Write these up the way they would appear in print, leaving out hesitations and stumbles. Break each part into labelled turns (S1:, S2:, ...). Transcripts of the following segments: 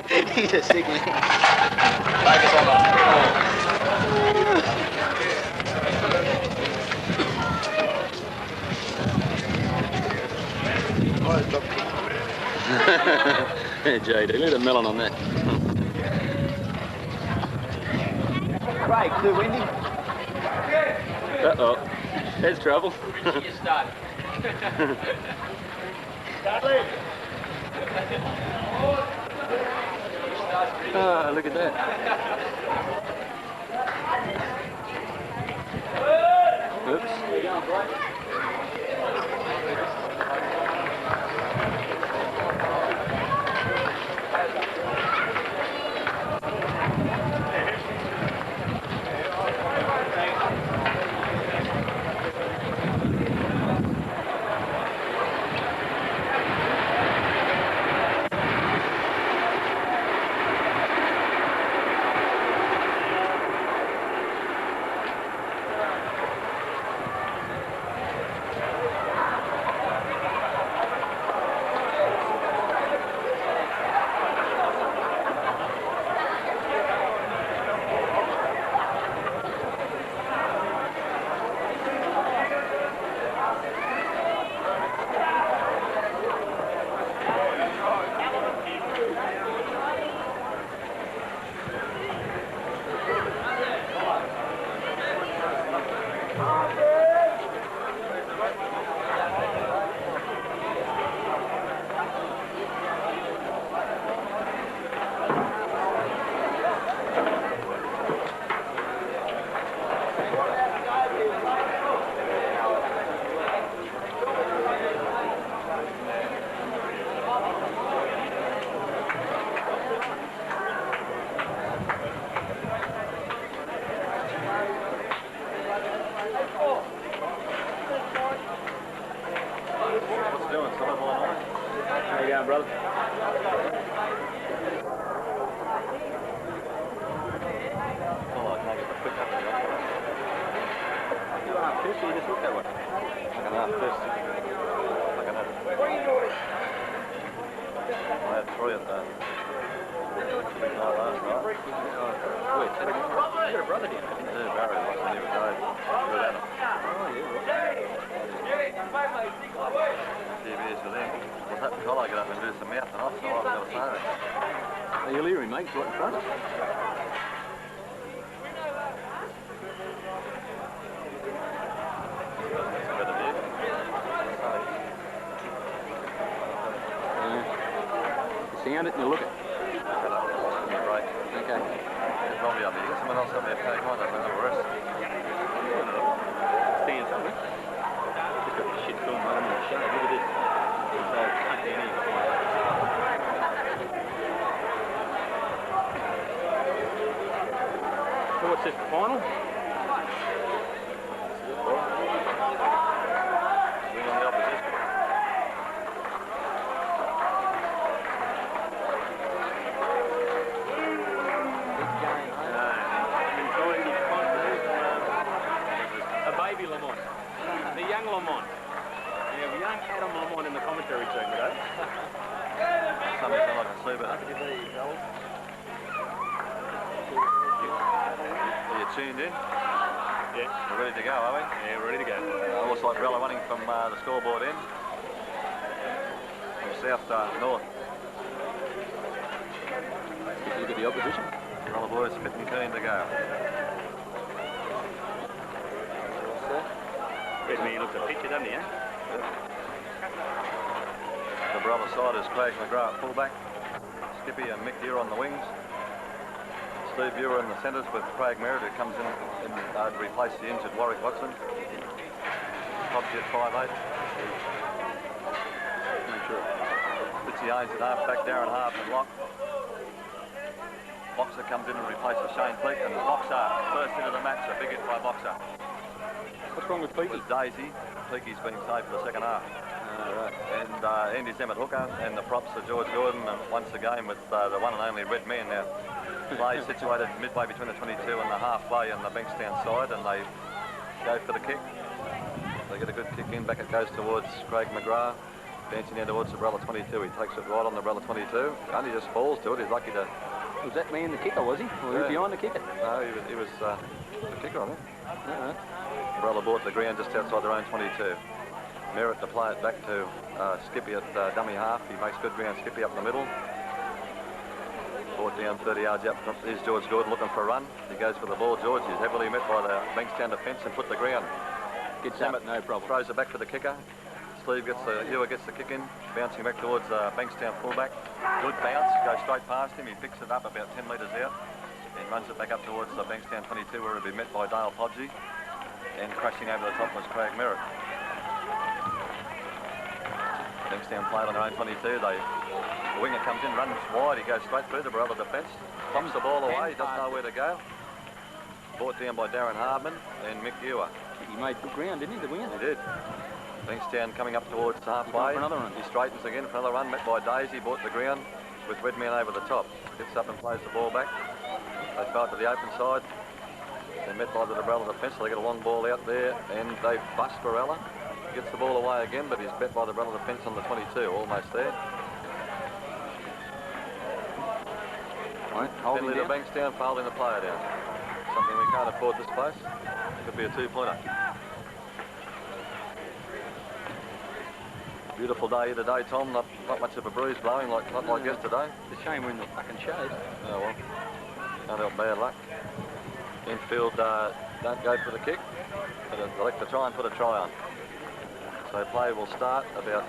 S1: He's a sickly.
S2: Focus on the...
S3: Yeah, JD, look at the melon on that.
S1: Craig, too windy.
S3: Uh-oh. There's trouble.
S2: You start.
S3: Oh, look at that. Oops.
S1: Brother.
S3: Fish, you just look that way. Like an half fist. Like an half. I had 3 at that. Last night. Wait, you got a brother down? Yeah, Barry, like when he was died. Good at him. Oh, yeah. Few beers with him. Was that collar get up and do some mouth and off, so I've got to say that. Are you Leary, mate? Right in front? Sound it and you look it. Right. Okay. Probably up here. Someone else up there take one, I don't know where else. Stand somewhere. Just got the shit film on the shade. Look at this. It's all cut down here. So what's this, the final? Win on the opposition. Lamont. The young Lamont. We have young Adam Lamont in the commentary team today. Something I can see, but are you tuned in? Yeah. We're ready to go, are we? Yeah, we're ready to go. Looks like Brella running from the scoreboard end. From south to north. Look at the opposition. Brella boys fit and keen to go. Redmere looks a picture, doesn't he, eh? Yep. The brother side is Craig McGrath, fullback. Skippy and Mick Deere on the wings. Steve Buer in the centres with Craig Merritt, who comes in to replace the injured Warwick Watson. Todd's at 5'8". Sure. Fitzy Haynes at half back, Darren Hart and lock. Boxer comes in and replaces Shane Peake, and Boxer first into the match, a big hit by Boxer. What's wrong with Peake? It was Daisy. Peake's been saved for the second half. Right. And Andy's Emmett Hooker, and the props are George Gordon, and once again with the one and only Red Man now. Play situated midway between the 22 and the halfway on the Bankstown side, and they go for the kick. They get a good kick in, back it goes towards Craig McGrath. Dancing down towards the Brella 22. He takes it right on the Brella 22. Only just falls to it. He's lucky to...
S4: Was that man the kicker, was he? Or was he behind the kicker?
S3: No, he was the kicker, I think. Brella bought the ground just outside their own 22. Merritt to play it back to Skippy at dummy half. He makes good ground. Skippy up the middle. Brought down 30 yards out. Here's George Gordon looking for a run. He goes for the ball. George is heavily met by the Bankstown defence and put the ground.
S4: Gets up, no problem.
S3: Throws it back for the kicker. Steve gets Ewer gets the kick in, bouncing back towards Bankstown fullback. Good bounce, goes straight past him. He picks it up about 10 metres out and runs it back up towards the Bankstown 22 where it'll be met by Dale Podgy. And crashing over the top was Craig Merritt. Bankstown played on their own 22. The winger comes in, runs wide. He goes straight through the Brella defence. Pops the ball away. He doesn't know where to go. Brought down by Darren Hardman and Mick Ewer.
S4: He made good ground, didn't he, the winger?
S3: He did. Bankstown coming up towards halfway.
S4: For another run.
S3: He straightens again for another run, met by Daisy, bought the ground with Redman over the top. Gets up and plays the ball back. They throw it to the open side. They're met by the Brella defence, so they get a long ball out there and they bust Barella. Gets the ball away again, but he's bet by the Brella defence on the 22, almost there.
S4: Right,
S3: Penalty to Bankstown for holding the player down. Something we can't afford this place. Could be a two-pointer. Beautiful day here today, Tom. Not much of a breeze blowing not like yesterday.
S4: It's a shame we're in the fucking shade.
S3: Oh well. Can't help bad luck. Infield don't go for the kick, but they like to try and put a try on. So play will start about,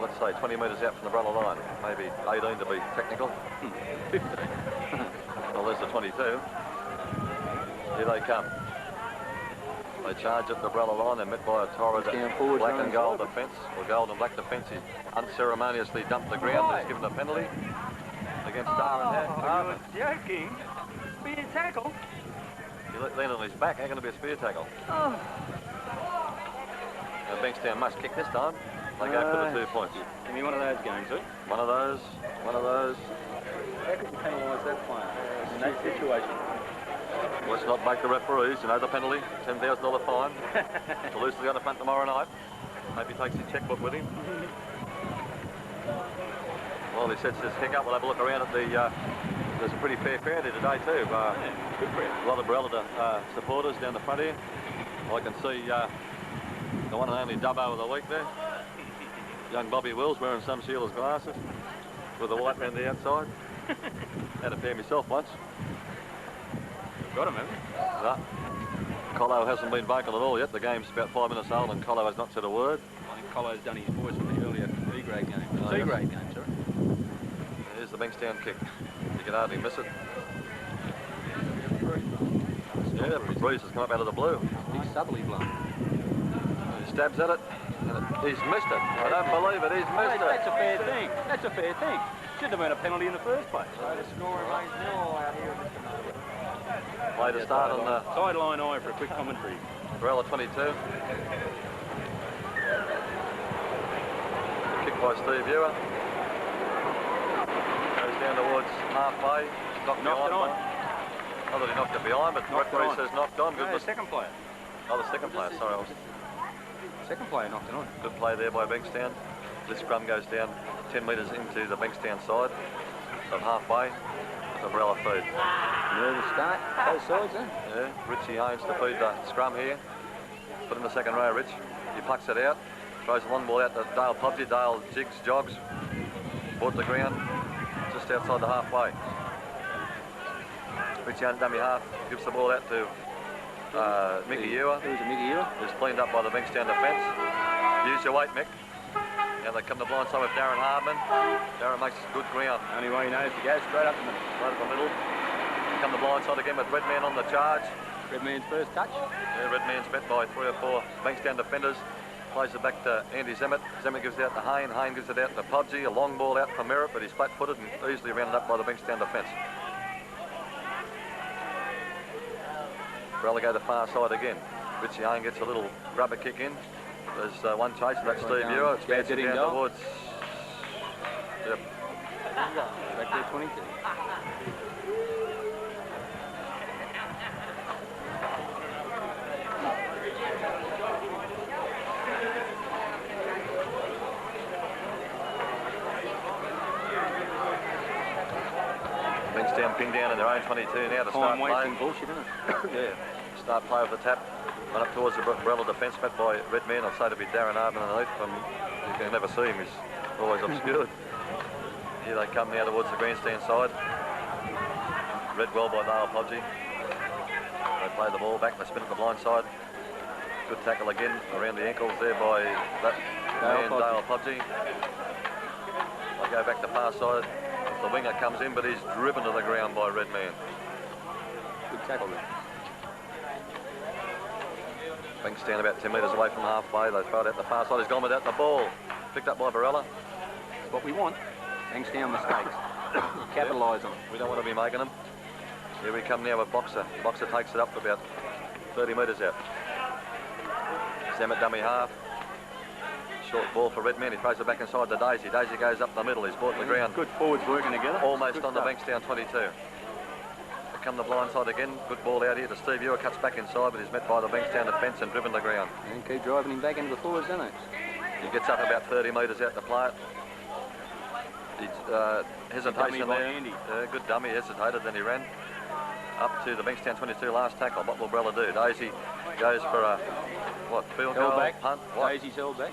S3: let's say 20 metres out from the Brella line. Maybe 18 to be technical.
S4: 15.
S3: Well, there's the 22. Here they come. They charge at the Brella line. They're met by a torrid black and gold defence, or gold and black defence. He unceremoniously dumped the ground. He's given a penalty against Darren.
S4: You're joking. Spear tackle.
S3: He landed on his back. How can it be a spear tackle?
S4: Oh.
S3: Now Bankstown must kick this time. They go for the 2 points.
S4: Give me one of those games, eh?
S3: One of those.
S4: How could you penalise that player in that situation?
S3: Let's not make the referees, the penalty, $10,000 fine. Loosely on the front tomorrow night. Hope he takes his checkbook with him. Well, he sets his kick up. We'll have a look around at the... there's a pretty fair crowd here today too.
S4: Good crowd.
S3: A lot of Brella supporters down the front here. I can see the one and only Dubbo of the week there. Young Bobby Wills wearing some Sheila's glasses with the white around the outside. Had a pair myself once.
S4: Got him, haven't you?
S3: No. Colo hasn't been vocal at all yet. The game's about 5 minutes old and Colo has not said a word.
S4: I think Colo's done his voice from the earlier B-grade game.
S3: Oh,
S4: C-grade game, sorry.
S3: Here's the Bankstown kick. You can hardly miss it. Yeah, the breeze has come up out of the blue.
S4: Big southerly blown.
S3: He stabs at it, and he's missed it. I don't believe it, he's missed it.
S4: That's a fair thing. That's a fair thing. Shouldn't have been a penalty in the first place.
S5: So the score remains 0 out here.
S3: Play to start on the
S4: sideline eye for a quick commentary.
S3: Brella 22. Kick by Steve Ewer. Goes down towards halfway. Knocked
S4: it on.
S3: Not that he knocked it behind, but the referee says knocked on.
S4: No, the second player.
S3: Oh, the second player, sorry.
S4: Second player knocked it on.
S3: Good play there by Bankstown. This scrum goes down 10 metres into the Bankstown side of halfway. The Brella feed.
S4: Nervous start, both sides, eh?
S3: Yeah, Richie Haynes to feed the scrum here. Put in the second row, Rich. He plucks it out, throws a long ball out to Dale Podgy. Dale jigs, jogs, bought the ground just outside the halfway. Richie Haynes, dummy half, gives the ball out to Mickey Ewer.
S4: Who's a Mickey Ewer?
S3: Who's cleaned up by the Bankstown defence. Use your weight, Mick. Now they come to blind side with Darren Hardman. Darren makes good ground.
S4: Only way he knows to go straight up the middle.
S3: Right up the middle. Come to blind side again with Redman on the charge.
S4: Redman's first touch.
S3: Yeah, Redman's met by 3 or 4 Bankstown defenders. Plays it back to Andy Zemmett. Zemmett gives it out to Hayne. Hayne gives it out to Podgy. A long ball out for Merritt, but he's flat-footed and easily rounded up by the Bankstown defence. Brella go to far side again. Richie Hayne gets a little rubber kick in. There's one chase, that's Steve Ewer. It's bouncing down towards... Yep.
S4: Back there, 22.
S3: Bankstown pinned down in their own 22 now to start
S4: Time wasting
S3: play.
S4: bullshit, isn't it?
S3: Yeah, start play with the tap. Run up towards the Brella defence, met by Redman. I'll say to be Darren Hardman underneath. You can never see him, he's always obscured. Here they come now towards the grandstand side. Read well by Dale Podgy. They play the ball back, they spin at the blind side. Good tackle again around the ankles there by that man, Dale Podgy. They go back to far side. The winger comes in, but he's driven to the ground by Redman.
S4: Good tackle there.
S3: Bankstown about 10 metres away from halfway. They throw it out the far side. He's gone without the ball. Picked up by Varela.
S4: That's what we want. Bankstown mistakes. Capitalise on them.
S3: We don't want to be making them. Here we come now with Boxer. Boxer takes it up to about 30 metres out. Zamet dummy half. Short ball for Redman. He throws it back inside to Daisy. Daisy goes up the middle. He's brought the ground.
S4: Good forwards working together.
S3: Almost
S4: Good
S3: on the
S4: stuff.
S3: Bankstown 22. They come the blind side again. Good ball out here to Steve Ewer. Cuts back inside, but he's met by the Bankstown defence and driven to ground.
S4: And keep driving him back into the forwards, don't they?
S3: He gets up about 30 metres out to play it. Hesitation
S4: by
S3: there.
S4: Andy.
S3: Good dummy, hesitated, then he ran. Up to the Bankstown 22 last tackle. What will Brella do? Daisy goes for a, field
S4: Held
S3: goal,
S4: back.
S3: punt? What?
S4: Daisy's held back.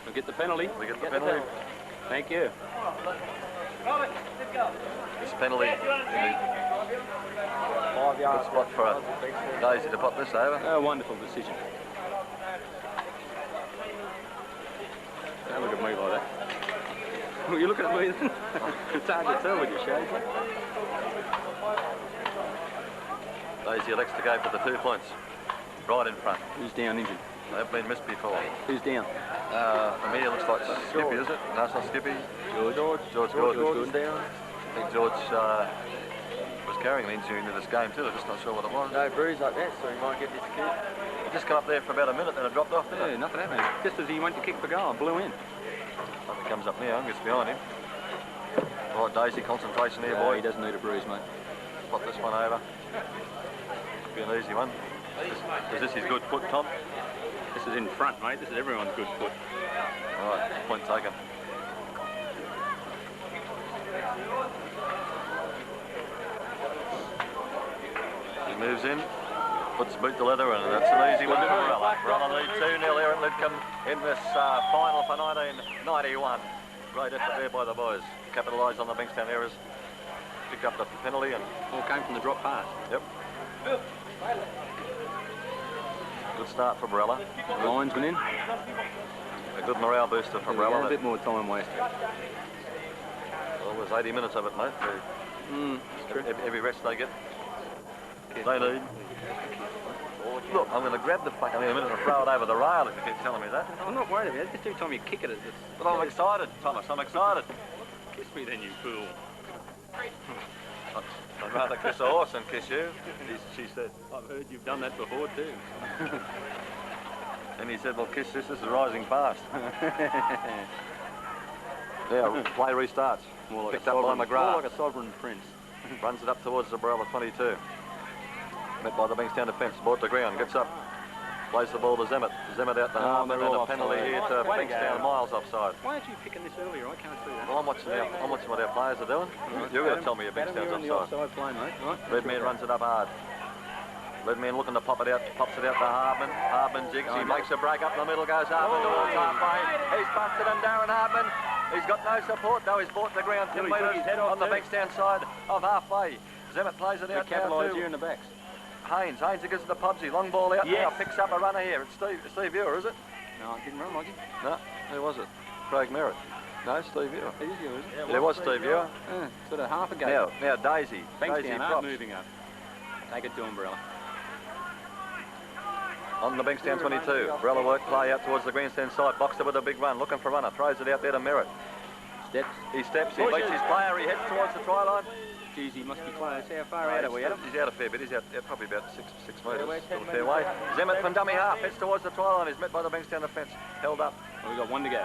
S4: We'll get the penalty.
S3: We get the penalty.
S4: Thank you.
S3: This penalty, good spot for Daisy to pop this over.
S4: A wonderful decision. Don't look at me like that. Well, you're looking at me then. It's hard to tell with your shades.
S3: Daisy elects to go for the 2 points. Right in front.
S4: Who's down injured?
S3: They've been missed before.
S4: Who's down?
S3: From here looks like Skippy, is it? No, it's not Skippy. George Gordon.
S4: down.
S3: I think George was carrying an injury into this game too. I'm just not sure what it was.
S5: No bruise like that, so he might get this kid.
S3: He just come up there for about a minute, then it dropped off, didn't
S4: Yeah,
S3: it?
S4: nothing happened. Just as he went to kick for goal, blew in.
S3: Something comes up now, gets behind him. Right, Daisy, concentration here, boy.
S4: He doesn't need a bruise, mate.
S3: Pop this one over. Be an easy one. Is this his good foot, Tom?
S4: This is in front, mate. This is everyone's good foot.
S3: All right, point taken. He moves in, puts boot to leather, and that's an easy one for Varela. Varela lead 2-0 here at Lidcombe in this final for 1991. Great effort there by the boys. Capitalised on the Bankstown errors. Picked up the penalty and...
S4: All came from the drop pass.
S3: Yep. Good start for Varela.
S4: Linesman in.
S3: A good morale booster for Varela.
S4: A bit more time wasted.
S3: Well, there's 80 minutes of it, mate.
S4: It's true.
S3: Every rest they get, they need. Look, I'm going to grab the fucking in a minute and throw it over the rail if you keep telling me that.
S4: I'm not worried about it. Just every time you kick it, it's just...
S3: But I'm excited, Thomas. I'm excited.
S4: Kiss me then, you fool.
S3: I'd rather kiss a horse than kiss you, she said.
S4: I've heard you've done that before too.
S3: And he said, well, kiss this is rising fast. Yeah, play restarts.
S4: More like
S3: Picked up by McGrath.
S4: More like a sovereign prince.
S3: Runs it up towards the Brella 22. Met by the Bankstown defence. Brought to ground. Gets up. Plays the ball to Zamet. Zamet out the half, and
S4: they're
S3: then
S4: all
S3: a penalty
S4: offside.
S3: here to
S4: Way to
S3: Bankstown.
S4: go.
S3: Miles offside.
S4: Why aren't you picking this earlier? I can't see that.
S3: Well, I'm watching what our players are doing. You're going to tell me your
S4: Adam,
S3: Bankstown's
S4: you're in the
S3: offside.
S4: offside play, mate. Right?
S3: Redman runs it up hard. Redman looking to pop it out, pops it out to Hardman. Hardman jigs, he makes a break up the middle, goes Hardman towards halfway. He's busted and Darren Hardman. He's got no support though, he's brought the ground 10
S4: Well, he took
S3: metres
S4: his head off
S3: on the
S4: too.
S3: Bankstown side of halfway. Zamet plays it
S4: They
S3: out now
S4: capitalise here
S3: to
S4: in the backs.
S3: Haynes. Haynes gives it to Pubsy. Long ball out
S4: Yes.
S3: now, picks up a runner here. It's Steve Ewer, is it?
S4: No, it didn't run like it.
S3: No, who was it? Craig Merritt. No, Steve Ewer.
S4: It is you, isn't it?
S3: It was Steve Ewer.
S4: Sort of half a go.
S3: Now Daisy. Daisy
S4: Bankstown are
S3: props.
S4: moving up. Take it to Umbrella.
S3: On the Bankstown 22, Brella work play out towards the grandstand side. Boxer with a big run, looking for runner. Throws it out there to Merritt.
S4: Steps.
S3: He steps, he beats his player, he heads towards the try line.
S4: Geez, he must be close. How far out are we, Adam?
S3: He's out a fair bit, he's out probably about six metres.
S5: we're
S3: Still
S5: 10
S3: a fair
S5: metres
S3: way. Zamet from dummy half, heads towards the try line. He's met by the Bankstown defence. Held up.
S4: Well, we've got one to go.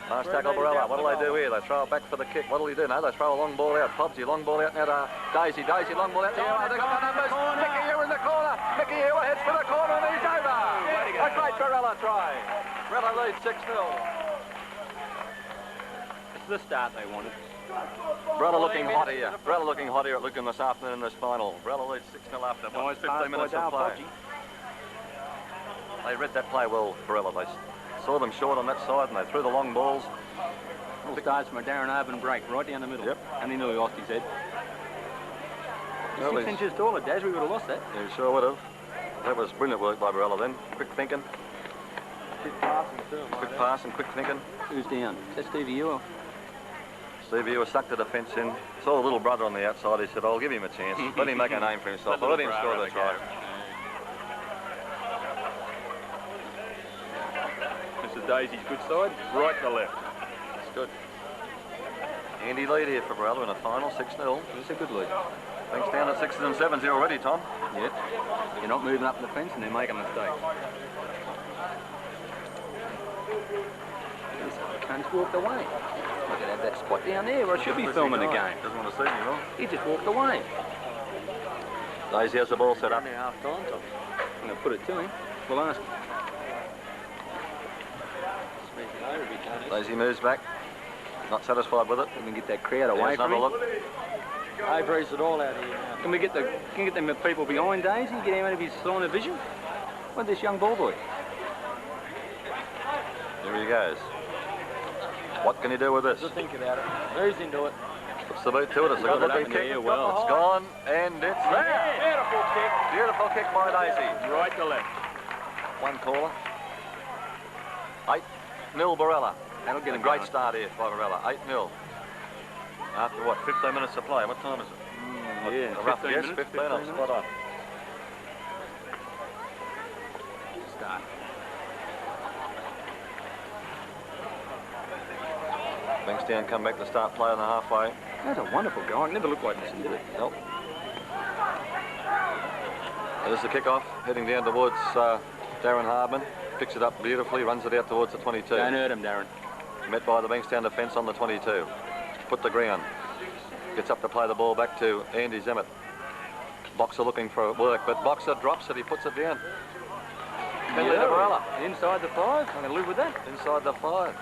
S3: Last tackle, Barella. What do they do here? They throw it back for the kick. What do he do? No, they throw a long ball out. Pubsy, long ball out now to Daisy. Daisy, long ball out to Ewer. They've got the numbers. Mickey Ewer in the corner. Mickey Ewer heads for the corner and he's over. A great Barella try. Barella leads 6-0.
S4: the start they wanted.
S3: Brella looking hot here. Brella looking hot here at Lucan this afternoon in this final. Brella leads 6-0 after
S4: Nice
S3: 15 minutes of play. They read that play well, Brella. They saw them short on that side and they threw the long balls.
S4: Little starts from a Darren Urban break right down the middle.
S3: Yep.
S4: And he nearly lost his head.
S3: Well,
S4: 6 inches taller, Daz, we would have lost that.
S3: You sure would have. That was brilliant work by Brella then. Quick thinking,
S5: Quick passing too,
S3: quick pass and quick thinking.
S4: Who's down? Is that Stevie Ewer?
S3: Stevie Ewer sucked the defence in. Saw the little brother on the outside. He said, I'll give him a chance. Let him make a name for himself. I'll let him score the try.
S4: This is Daisy's good side, right to left.
S3: It's good. Andy lead here for Brella in a final, 6-0.
S4: It's a good lead.
S3: Thanks down at 6s and 7s already, Tom.
S4: Yep. You're not moving up the fence and they're making mistakes. Cunt's walked away. Look at that spot down there where I should be filming the game.
S3: Doesn't want to see me, well.
S4: He just walked away.
S3: Daisy has the ball set up.
S5: Only half time, Tom.
S4: I'm going to put it to him. We'll ask him.
S5: Speaking over a bit, don't he?
S3: Daisy moves back. Not satisfied with it.
S4: Can we get that crowd away
S3: Here's
S4: from
S3: another
S4: him?
S3: look.
S5: Avery's it all out here now.
S4: Can we get them people behind Daisy? Get him out of his line of vision? What this young ball boy?
S3: Here he goes. What can he do with this?
S5: Just think about it. Who's into it?
S3: Puts the boot to it. It's a good looking kick.
S4: Well.
S3: It's gone and it's there.
S5: Beautiful kick.
S3: Beautiful kick by Daisy.
S4: Right to left.
S3: One caller. 8-0 Barella.
S4: That'll get
S3: A
S4: him
S3: great
S4: going.
S3: start here by Barella. 8-0. After what, 15 minutes of play? What time is it?
S4: Yeah,
S3: A rough
S4: 15
S3: guess,
S4: minutes,
S3: 15. I'm
S4: 15
S3: spot on.
S4: Start.
S3: Bankstown come back to start play on the halfway.
S4: That's a wonderful goal. It never looked like this, did it?
S3: Nope. There's the kick-off, heading down towards Darren Hardman. Picks it up beautifully, runs it out towards the 22.
S4: Don't hurt him, Darren.
S3: Met by the Bankstown defence on the 22. Put the ground. Gets up to play the ball back to Andy Zemmett. Boxer looking for work, but Boxer drops it, he puts it down. Penalty to Barella.
S4: Inside the 5. I can live with that.
S3: Inside the 5.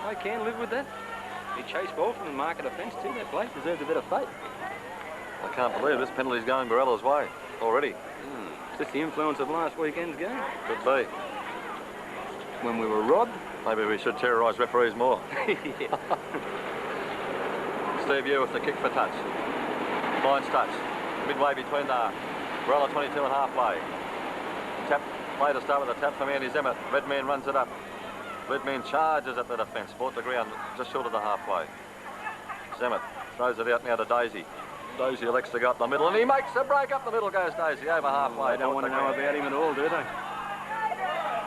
S4: I can live with that. He chased ball from the mark of defence too. That bloke deserved a bit of fate.
S3: I can't believe this penalty's going Barella's way already.
S4: Is this the influence of last weekend's game?
S3: Could be.
S4: When we were robbed?
S3: Maybe we should terrorise referees more. Steve Ewer with the kick for touch. Line's touch. Midway between the Barella 22 and halfway. Tap play to start with a tap from Andy Zemmett. Redman runs it up. Redman charges at the defence. Bought the ground just short of the halfway. Zemmett throws it out now to Daisy. Daisy elects to go up the middle and he makes the break up the middle. Goes Daisy over halfway.
S4: They don't want to know about him at all, do they?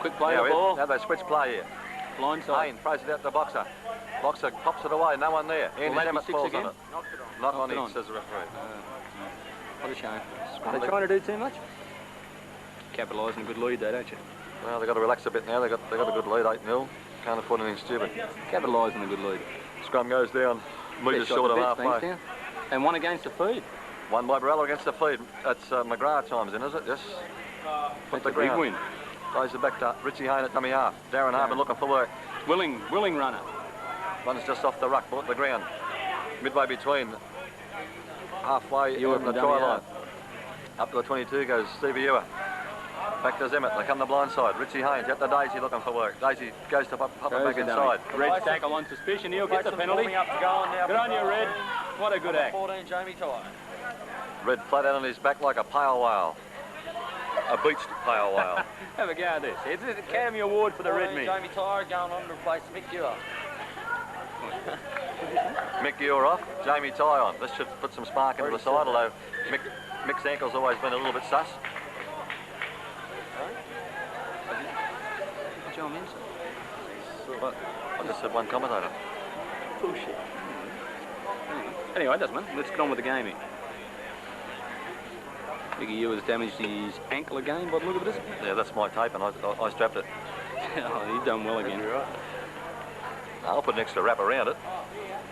S4: Quick play
S3: Now,
S4: the ball.
S3: now they switch play here.
S4: Blindside.
S3: Hayne throws it out to Boxer. Boxer pops it away. No one there. Andy
S4: that be
S3: Zemmett
S4: 6
S3: falls
S4: again?
S3: on it.
S5: Knocked it on.
S3: Not on
S4: Knocked it
S3: it,
S4: on.
S3: says the referee.
S4: What a shame. Are they trying to do too much? Capitalising a good lead though, don't you?
S3: Well, they've got to relax a bit now. They've got a good lead, 8-0. Can't afford anything stupid.
S4: Capitalising a good lead.
S3: Scrum goes down. Metres short of halfway.
S4: And one against the feed.
S3: One by Barella against the feed. That's McGrath times in, is it? Yes. Put
S4: That's a big win.
S3: Throws it back to Richie Hayne at dummy half. Darren Hardman looking for work.
S4: Willing runner.
S3: Runs just off the ruck, bought the ground. Midway between halfway
S4: Ewer
S3: and the
S4: from
S3: try
S4: dummy
S3: line. Up to the 22 goes Stevie Ewer. Back to Zemmett. They come the blind side. Richie Haynes out to Daisy looking for work. Daisy goes to pop it back inside.
S4: Red tackle on suspicion. He'll get the penalty.
S5: Up to go on now.
S4: Good on you, Red. What a good act.
S5: 14, Jamie Ty.
S3: Red flat out on his back like a pale whale. A beached pale whale.
S4: Have a go at this. It's an Academy Award for the Red
S5: 14,
S4: men.
S5: Jamie Ty going on to replace Mick Ewer.
S3: Mick Ewer off, Jamie Ty on. This should put some spark into the side, although Mick's ankle's always been a little bit sus.
S4: John Minson.
S3: But I just said one commentator.
S4: Bullshit. Anyway, it doesn't matter. Let's get on with the game here. Mickey Ewer's damaged his ankle again by the look of this.
S3: Yeah, that's my tape and I strapped it.
S4: Oh, he's done well again.
S3: I'll put an extra wrap around it.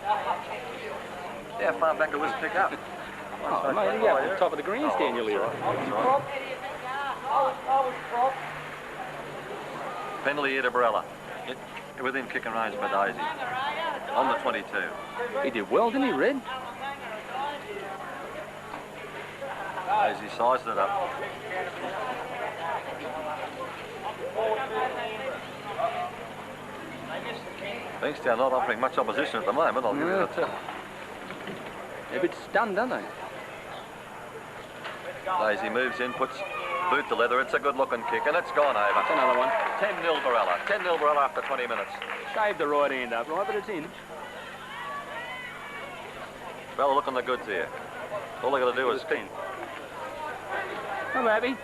S3: How far back will this pick up?
S4: Oh, mate, you're up on top of the grandstand, you Leroy.
S3: Penalty here to Barella. within kicking range for Daisy. On the 22.
S4: He did well, didn't he, Red?
S3: Daisy sized it up. Bankstown not offering much opposition at the moment, I'll give you the tip.
S4: They're a bit stunned, aren't they?
S3: Daisy moves in, puts boot to leather. It's a good-looking kick, and it's gone over.
S4: That's another one.
S3: 10-0 Barella. 10-0 Barella after 20 minutes.
S4: Shaved the right end up, right, but it's in.
S3: Barella looking the goods here. All they got to do is keep.
S4: I'm happy.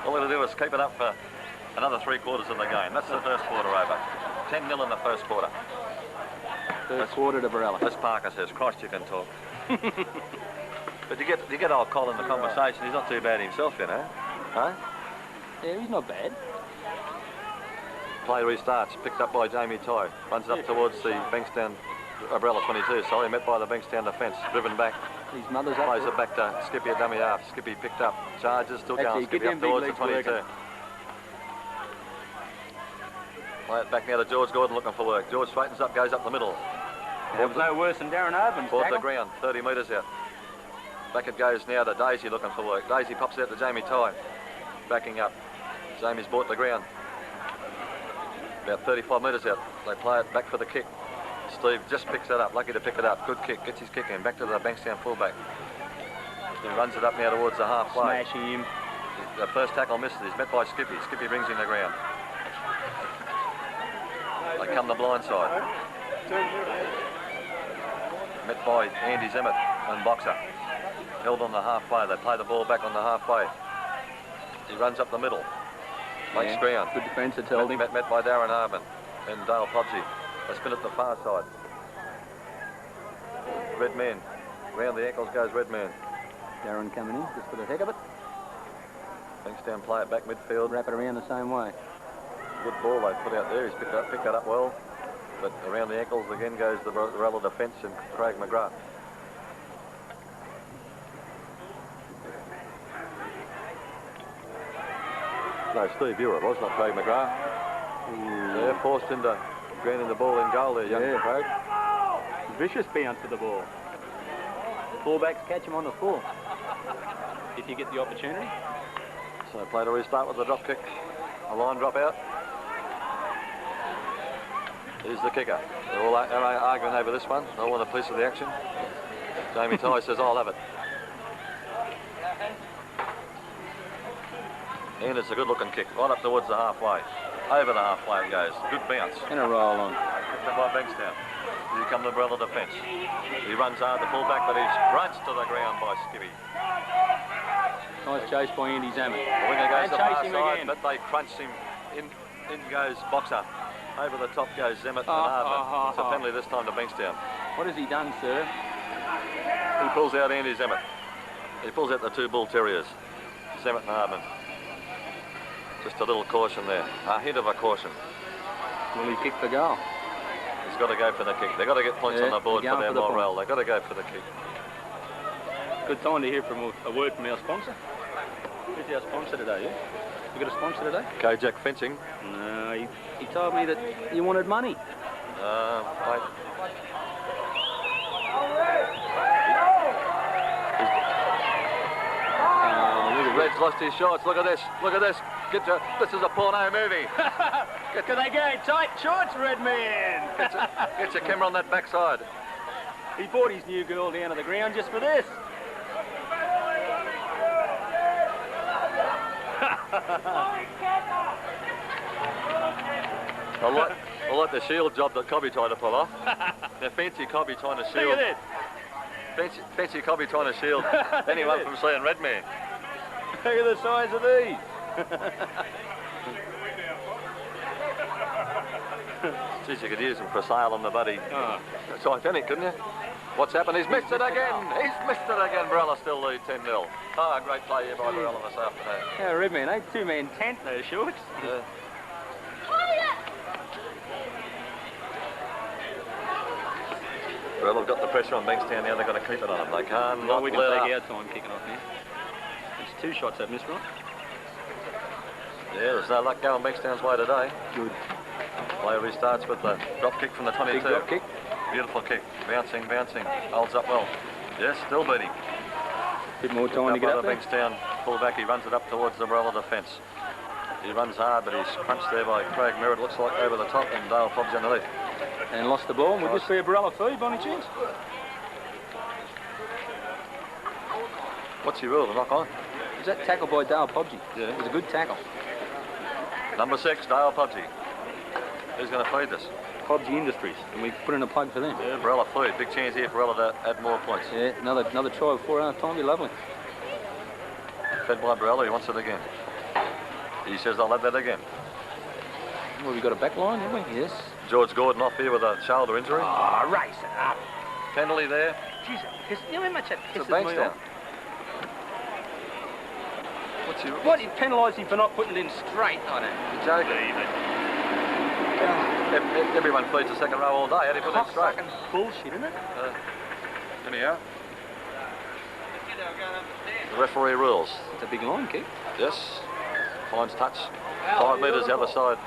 S3: All they got to do is keep it up for another 3 quarters of the game. That's the first quarter over. 10-0 in the first quarter.
S4: Third quarter to Barella.
S3: As Parker says, Christ, you can talk. But you get old Col in the conversation. He's not too bad himself, you know. Huh?
S4: Yeah, he's not bad.
S3: Play restarts, picked up by Jamie Ty. Runs it up towards the Bankstown, Barella 22, sorry, met by the Bankstown defence. Driven back.
S4: His mother's up.
S3: Plays it back to Skippy at dummy half. Skippy picked up. Charges, still
S4: Actually,
S3: going. Skippy up towards the 22.
S4: working.
S3: Play it back now to George Gordon looking for work. George straightens up, goes up the middle.
S4: That was no worse than Darren Urban's
S3: Bought the
S4: tackle.
S3: ground, 30 metres out. Back it goes now to Daisy looking for work. Daisy pops out to Jamie Ty. Backing up. Jamie's bought the ground. About 35 metres out. They play it back for the kick. Steve just picks it up. Lucky to pick it up. Good kick. Gets his kick in. Back to the Bankstown fullback. He runs it up now towards the halfway.
S4: Smashing him.
S3: The first tackle misses. He's met by Skippy. Skippy brings in the ground. They come the blind side. Met by Andy Zimmett and Boxer. Held on the halfway. They play the ball back on the halfway. He runs up the middle. Makes ground.
S4: Good defence, it's held him.
S3: Met by Darren Harman and Dale Podgy. They spin it to the far side. Red man. Round the ankles goes Red man.
S4: Darren coming in, just for the heck of it.
S3: Bankstown play it back midfield.
S4: Wrap it around the same way.
S3: Good ball they put out there. He's picked that up well. But around the ankles again goes the Barella defence and Craig McGrath. No, Steve Ewer it was, not Craig McGrath. They're forced into grounding the ball in goal there, young Craig.
S4: Vicious bounce to the ball. Fullbacks catch him on the full. If you get the opportunity.
S3: So play to restart with the drop kick. A line drop out. Here's the kicker. They're all arguing over this one. They want a piece of the action. Jamie Ty says, I'll have it. And it's a good-looking kick, right up towards the halfway. Over the halfway it goes. Good bounce.
S4: And a roll on.
S3: Picked up by Bankstown. Here come the Barella defence. He runs hard, the fullback, but he's crunched to the ground by Skippy.
S4: Nice chase by Andy Zammit.
S3: The winger goes to the far
S4: him
S3: side,
S4: again.
S3: but they crunch him. In goes Boxer. Over the top goes Zammit and Hardman. It's a penalty this time to Bankstown.
S4: What has he done, sir?
S3: He pulls out Andy Zammit. He pulls out the 2 Bull Terriers, Zammit and Hardman. Just a little caution there. A hint of a caution.
S4: Will he kick the goal?
S3: He's got to go for the kick. They've got to get points on the board for their morale. They've got to go for the kick.
S4: Good time to hear from a word from our sponsor. Who's our sponsor today, yeah? You got a sponsor today?
S3: Kojak Fencing.
S4: No, he told me that you wanted money.
S3: Mate. Red's lost his shorts. Look at this. Look at this. This is a porno movie.
S4: Can they go tight shorts, Red Man?
S3: Get your camera on that backside.
S4: He brought his new girl down to the ground just for this.
S3: I like the shield job that Cobby tried to pull off. The fancy Cobby trying to shield.
S4: Look at this.
S3: Fancy Cobby trying to shield anyone from seeing Red Man.
S4: Look at the size of these.
S3: Geez, you could use them for sale on the buddy.
S4: Oh.
S3: Titanic, couldn't you? What's happened? He's missed it again. He's missed it again. Barella still lead 10-0. Oh, great play here by Barella this afternoon.
S4: Yeah, Red Man, ain't 2-man tent those shorts.
S3: Yeah. Barella have got the pressure on Bankstown now. They've got to keep it on them. They can't
S4: Well, we can
S3: let
S4: take
S3: up.
S4: our time kicking off now. It's 2 shots I've missed, right?
S3: Yeah, there's no luck going Bankstown's way today.
S4: Good.
S3: Play restarts with the drop kick from the 22.
S4: Big drop kick.
S3: Beautiful kick. Bouncing. Holds up well. Yes, still beating.
S4: Bit more time to get up there.
S3: Bankstown full-back. He runs it up towards the Barella defence. He runs hard, but he's crunched there by Craig Merritt. Looks like over the top, and Dale Pobbs underneath.
S4: And lost the ball. Would this be a Barella feed by any chance?
S3: What's your rule? The knock on?
S4: Was that tackle by Dale Pobsy?
S3: Yeah.
S4: It was a good tackle.
S3: Number 6, Dale Pobbsy. Who's going to feed this?
S4: Pobsy Industries. And we put in a plug for them.
S3: Yeah, Barella feed. Big chance here for Barella to add more points.
S4: Yeah, another try before half time. Be lovely.
S3: Fed by Barella. He wants it again. He says, I'll have that again.
S4: Well, we got a back line, haven't we? Yes.
S3: George Gordon off here with a shoulder injury.
S4: Oh, race it up.
S3: Penalty there.
S4: Jeez, you know how much that
S3: It's a
S4: pisses me
S3: Bankstown.
S4: off?
S3: What's your...
S4: What, you penalise him for not putting it in straight? I don't
S3: You're joking. Everyone feeds the second row all day. How do you put that straight?
S4: fucking bullshit, isn't it?
S3: Anyhow. The referee rules.
S4: It's a big line kick.
S3: Yes. Finds touch. 5 metres the other side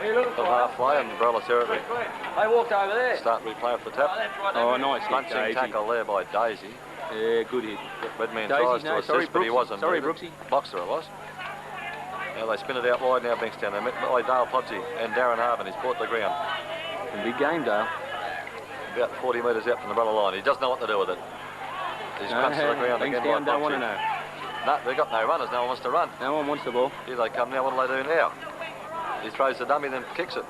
S3: of halfway and Barella territory.
S5: They walked over there.
S3: Start replay of the tap.
S4: Oh, nice hit,
S3: Punching
S4: Daisy.
S3: tackle there by Daisy.
S4: Yeah, good hit.
S3: Redman
S4: Daisy,
S3: tries to
S4: no,
S3: assist,
S4: sorry,
S3: but he
S4: Brooksy.
S3: wasn't.
S4: Sorry,
S3: moving.
S4: Brooksy.
S3: Boxer it was. Now they spin it out wide now, Bankstown. They're met by Dale Podsey and Darren Harvin. He's brought the ground.
S4: A big game, Dale.
S3: About 40 metres out from the Barella line. He doesn't know what to do with it. He's crunched to the ground again by
S4: Bankstown don't want to
S3: Podsey.
S4: know.
S3: No, they've got no runners. No one wants to run.
S4: No one wants the ball.
S3: Here they come now. What do they do now? He throws the dummy, then kicks it.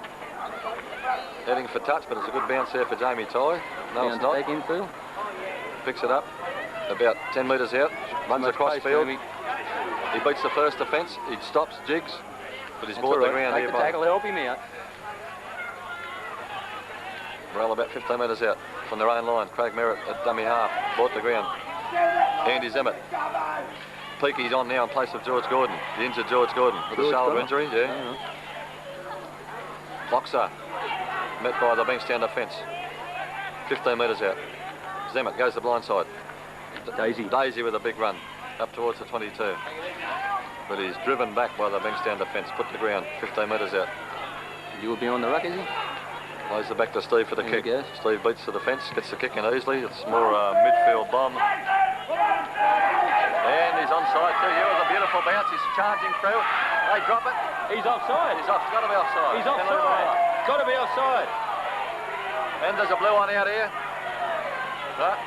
S3: Heading for touch, but it's a good bounce there for Jamie Ty. No, it's
S4: Bounce
S3: not.
S4: back infield.
S3: Picks it up. About 10 metres out. Runs
S4: Much
S3: across
S4: pace,
S3: field.
S4: Jamie.
S3: He beats the first defence. He stops, jigs. But he's
S4: That's
S3: brought
S4: all
S3: the
S4: right.
S3: ground
S4: Take
S3: here
S4: the
S3: by
S4: tackle, help him out.
S3: Barella about 15 metres out from their own line. Craig Merritt at dummy half. Brought the ground. Andy Zimmett. Peaky's on now in place of George Gordon. The injured George Gordon with a
S4: George
S3: shoulder
S4: Gordon.
S3: injury. Yeah. Boxer met by the Bankstown defence. 15 metres out. Zimmett goes the blind side. Daisy with a big run up towards the 22. But he's driven back by the Bankstown defence. Put the ground 15 metres out.
S4: You will be on the ruck, is he?
S3: Plays it back to Steve for the
S4: There
S3: kick.
S4: he goes.
S3: Steve beats the defence, gets the kick in easily. It's more a midfield bomb. And he's onside too. Here was a beautiful bounce. He's charging through. They drop it.
S4: He's offside.
S3: He's off. Got to be offside.
S4: He's
S3: Penalty
S4: offside.
S3: line.
S4: Got to be offside.
S3: And there's a blue one out here. Right.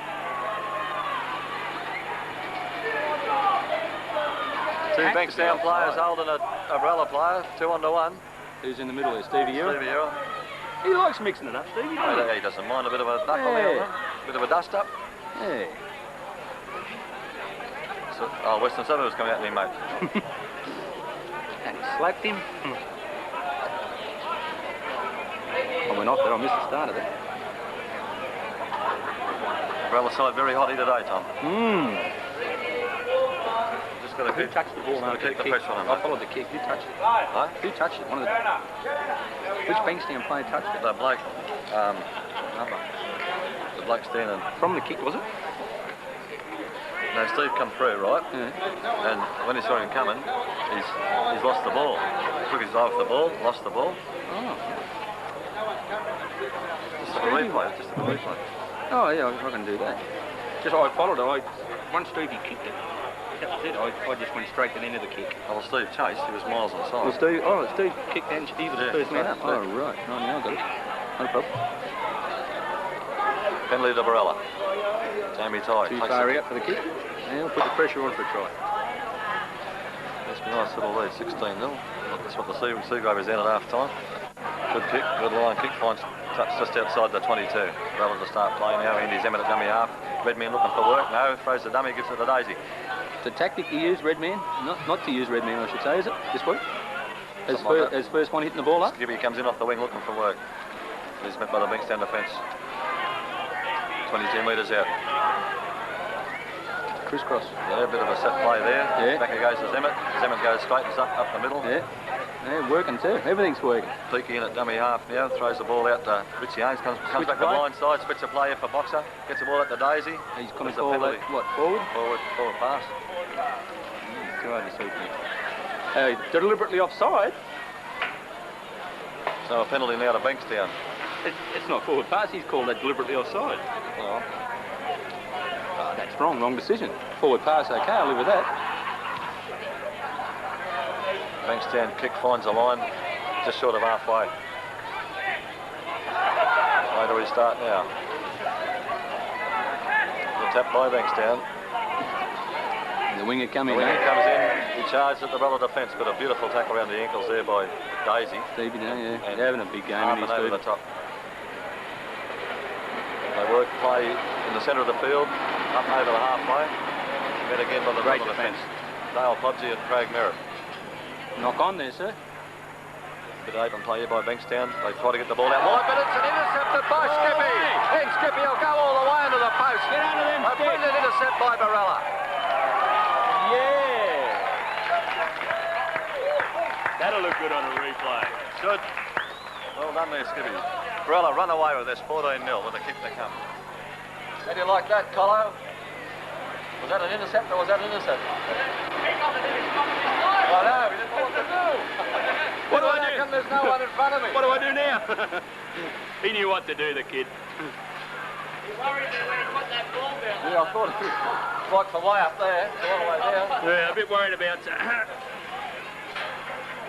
S3: Two
S4: Had to be
S3: Bankstown players
S4: offside.
S3: holding a Barella player. 2-on-1.
S4: Who's in the middle there? Stevie Euro.
S3: Stevie Earl.
S4: He likes mixing it up, Stevie. doesn't he?
S3: He doesn't mind a bit of a knuckle
S4: Yeah.
S3: there. Bit of a dust up.
S4: Yeah.
S3: So, oh, Western Suburbs coming out to me, mate.
S4: And he slapped him. I went off there. I missed the start of it.
S3: Barella side very hot here today, Tom. Just got to
S4: Who
S3: keep,
S4: touched the ball?
S3: just gotta keep the pressure on him,
S4: I
S3: mate.
S4: followed the kick. Who touched it?
S3: Huh?
S4: Who touched it? One of the... Which Bankstown player touched it?
S3: The bloke, number. The bloke standing.
S4: From the kick, was it?
S3: No, Steve come through, right?
S4: Yeah.
S3: And when he saw him coming, he's lost the ball. Took his eye off the ball, lost the ball.
S4: Oh.
S3: Just a replay, just a replay.
S4: Oh, yeah, I can do that. Just I followed it. Once Stevie kicked it, that was it. I just went straight to the end of the kick.
S3: Oh, well, Steve chased, he was miles on the side.
S4: Steve kicked and he was the
S3: Yeah,
S4: first man up.
S3: Steve.
S4: Oh, right. Oh, now I got it. No problem.
S3: Penalty to Barella. Jamie Ty.
S4: Too
S3: takes
S4: far
S3: it.
S4: out for the kick. Yeah, we'll put the pressure on for a try.
S3: That's a nice little lead, 16-0. That's what the Seagravers in at half time. Good kick, good line kick, finds touch just outside the 22. Barella to start playing now. Andy Zimmett at dummy half. Redman looking for work. No, throws the dummy, gives it to Daisy.
S4: The tactic to use Redman, not to use Redman, I should say, is it? This week? As
S3: Something like that.
S4: as first one hitting the ball up?
S3: Skibby comes in off the wing looking for work. He's met by the Bankstown defence. 22 metres out.
S4: Crisscross.
S3: Yeah, a bit of a set play there.
S4: Yeah.
S3: Back it goes to Zimmett. Zimmett goes straight and up the middle.
S4: Yeah. Yeah, working too. Everything's working.
S3: Peaky in at dummy half now. Throws the ball out to Richie Haynes. Comes
S4: Switch
S3: back to
S4: play.
S3: blind side. Switch a player for Boxer. Gets the ball out to Daisy.
S4: He's going to
S3: There's a
S4: call
S3: penalty.
S4: that, what, forward?
S3: Forward pass.
S4: Too hard to see. Deliberately offside.
S3: So a penalty now to Bankstown.
S4: It's not forward pass. He's called that deliberately offside.
S3: Oh.
S4: That's wrong decision. Forward pass, okay, I'll live with that.
S3: Bankstown kick finds a line just short of halfway. Where do we start now? The tap by Bankstown.
S4: The winger coming
S3: The winger
S4: in.
S3: comes in, he charges at the Brella defence, but a beautiful tackle around the ankles there by Daisy.
S4: Stevie, yeah.
S3: And
S4: They're having a big game in
S3: Up
S4: his
S3: and over
S4: Stevie.
S3: the top. They work play in the centre of the field, up over the halfway. Then again by the
S4: Great
S3: Brella
S4: defence.
S3: Dale Podgy and Craig Merritt.
S4: Knock on there, sir.
S3: Bit open play here by Bankstown. They try to get the ball out wide, but it's an intercepted by Skippy. And Skippy will go all the way into the post.
S4: Get under them
S3: A brilliant intercept by Barella.
S4: Yeah. That'll look good on a replay.
S3: Good. Well done there, Skippy. Barella run away with this 14-0 with a kick to come.
S5: How do you like that, Colo? Was that an intercept or was that an intercept? I know, he didn't know what to do.
S4: What do I
S5: How
S4: do?
S5: come there's no one in front of me?
S4: What do I do now? He knew what to do, the kid.
S5: Yeah, I thought it was like the way up there, all the way down.
S4: Yeah, a bit worried about...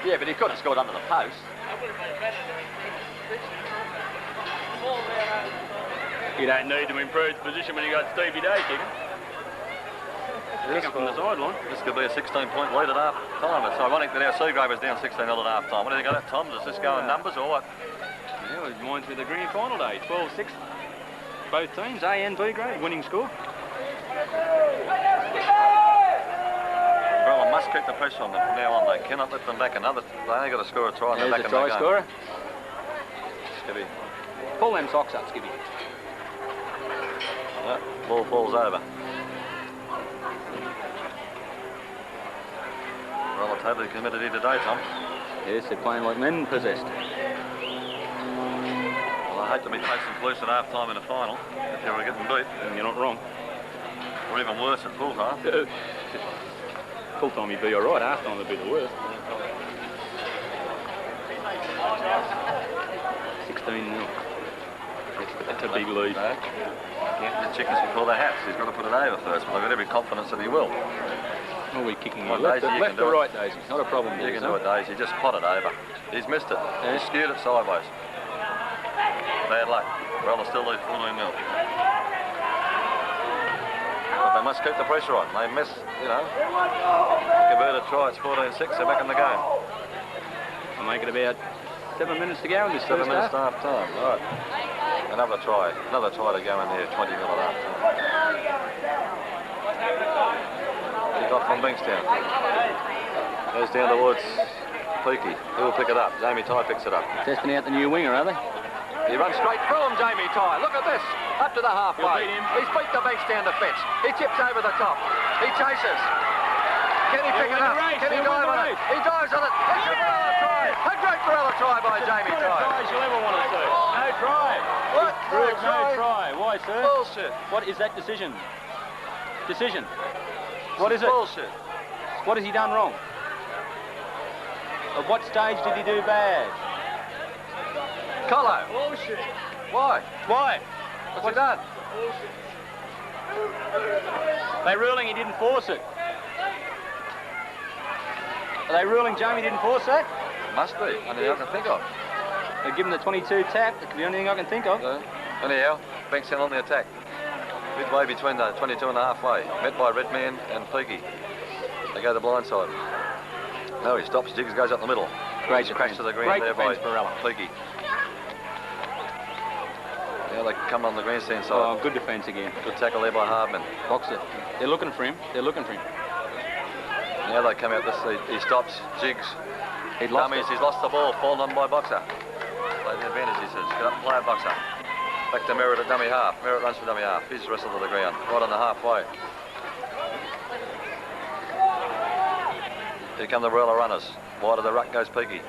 S3: Yeah, but he could have scored under the post.
S4: You don't need to improve the position when you got Stevie Day kicking. Kick up from the sideline.
S3: This could be a 16-point lead at half time. It's ironic that our Seagrave is down 16-0 at half time. What do you think of that, Tom? Does this go in numbers or what?
S4: Yeah, it reminds me of the grand final day, 12-6. Both teams, A and B grade, winning score.
S3: Well, I must keep the pressure on them from now on. They cannot let them back another. They only got to score a try and they're
S4: There's
S3: back
S4: the
S3: in the
S4: try
S3: game.
S4: scorer.
S3: Skippy.
S4: Pull them socks up, Skippy.
S3: Yep, ball falls over. Well, totally committed here today, Tom.
S4: Yes, they're playing like men possessed.
S3: Well, I hate to be facing police at half time in a final if you were getting beat,
S4: And you're not wrong.
S3: or even worse at full time.
S4: Full time you'd be alright, half time would be the worst. 16-0. That's a big lead.
S3: No. Can't the chickens before the hats. He's got to put it over first, but I've got every confidence that he will.
S4: What are we kicking
S3: Well,
S4: you? Left,
S3: Daisy, you
S4: left
S3: can do
S4: or
S3: it.
S4: right, Daisy? Not a problem.
S3: You
S4: there,
S3: can
S4: son.
S3: do it, Daisy. Just pot it over. He's missed it.
S4: Yeah.
S3: He skewed it sideways. Bad luck. Brella still lead 14-0. But they must keep the pressure on. They miss, you know. Converted try. It's 14-6. They're back in the game.
S4: I'll make it about 7 minutes to go in this
S3: 7
S4: first
S3: minutes
S4: half.
S3: to half time. Right. Another try. Another try to go in there. 20-0 at half time. Kick off from Bankstown. Goes down towards Peaky. He'll pick it up. Jamie Ty picks it up.
S4: Testing out the new winger, are they?
S3: He runs straight through him, Jamie Ty. Look at this. Up to the halfway.
S4: He'll beat him.
S3: He's beat the Bankstown defence. He chips over the top. He chases. Can he pick it
S4: win
S3: up?
S4: the race.
S3: Can he
S4: He'll win
S3: dive
S4: the
S3: on it?
S4: race.
S3: He dives on it. A Barella try. A great Barella try by Jamie
S4: Good
S3: Ty.
S4: tries you'll ever want to see. No try.
S3: What?
S4: Prove no try. Why, sir?
S3: Bullshit.
S4: What is that decision? Decision. What is it?
S3: Bullshit.
S4: What has he done wrong? At what stage did he do bad?
S3: Colo.
S5: Bullshit.
S3: Why?
S4: Why?
S3: What's he done?
S4: They ruling he didn't force it. Are they ruling Jamie didn't force that?
S3: Must be. Only I can think of.
S4: They give him the 22 tap. That could be the only thing I can think of.
S3: Anyhow, Bankstown on the attack. Midway between the 22 and the halfway. Met by Redman and Peaky. They go the blind side. No, he stops. Jiggs goes up the middle.
S4: Great
S3: He's crashed to the green
S4: Great
S3: there
S4: defence,
S3: by
S4: Barella.
S3: Peaky. Now they come on the grandstand side.
S4: Oh, good defence again.
S3: Good tackle there by Hardman.
S4: Boxer. They're looking for him. They're looking for him.
S3: Now they come out this. He stops. Jiggs.
S4: He'd lost
S3: Dummies.
S4: it.
S3: He's lost the ball. Fallen on by Boxer. Play the advantage, he says. Get up and play it, Boxer. Back to Merritt at dummy half. Merritt runs for dummy half. He's wrestled to the ground. Right on the halfway. Here come the Barella runners. Wide of the ruck goes Peaky.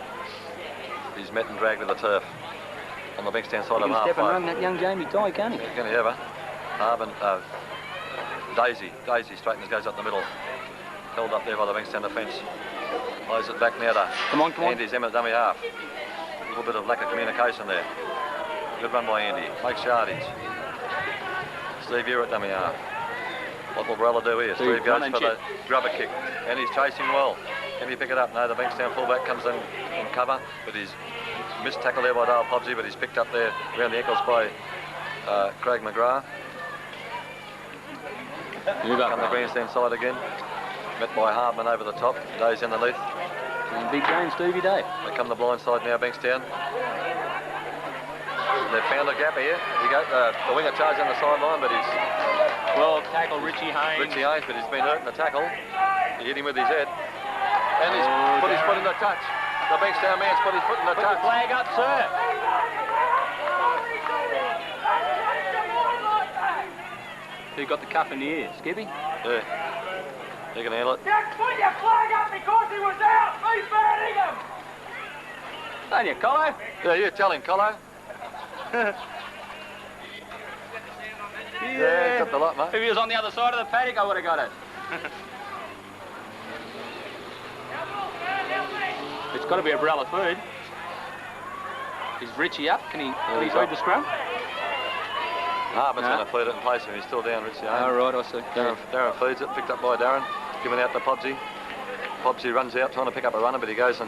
S3: He's met and dragged to the turf. On the Bankstown side
S4: He
S3: of
S4: can step and run
S3: halfway.
S4: that young Jamie Ty, can't he?
S3: Can he ever? Harbin, Daisy straightens, goes up the middle. Held up there by the Bankstown defence. Plays it back now to
S4: Come on, come on.
S3: Andy's Emmett dummy half. little bit of lack of communication there. Good run by Andy. Makes yardage. Steve Ure at dummy half. What will Brella do here? Steve goes for the grubber kick, and he's chasing well. Can he pick it up? No, the Bankstown fullback comes in cover, but he's missed tackle there by Dale Pobsey, but he's picked up there around the ankles by Craig McGrath. Come the grandstand side again. Met by Hardman over the top. Days underneath.
S4: Big game, Stevie Day.
S3: They come the blind side now, Bankstown. They've found a gap here. You go, the winger charged on the sideline, but he's...
S4: Well tackled, Richie Haynes.
S3: Richie Haynes, but he's been hurt in the tackle. He hit him with his head. And he's put his foot in the touch. The Bankstown man's put his foot in the touch.
S4: Put the flag up, sir. Who got the cuff in the ear? Skippy?
S3: Yeah. You can handle it.
S6: Just put your flag up because he was out. He's burning him.
S4: Don't you, Colo?
S3: Yeah, you tell him, Colo. Yeah, got the lot, mate.
S4: If he was on the other side of the paddock, I would have got it. It's got to be a Brella third. Is Richie up? Can he lead the scrum?
S3: Hardman's going to feed it in place of him. He's still down, Richie.
S4: Oh, right, I see.
S3: Darren feeds it, picked up by Darren, given out to Pobsey. Pobsey runs out trying to pick up a runner, but he goes on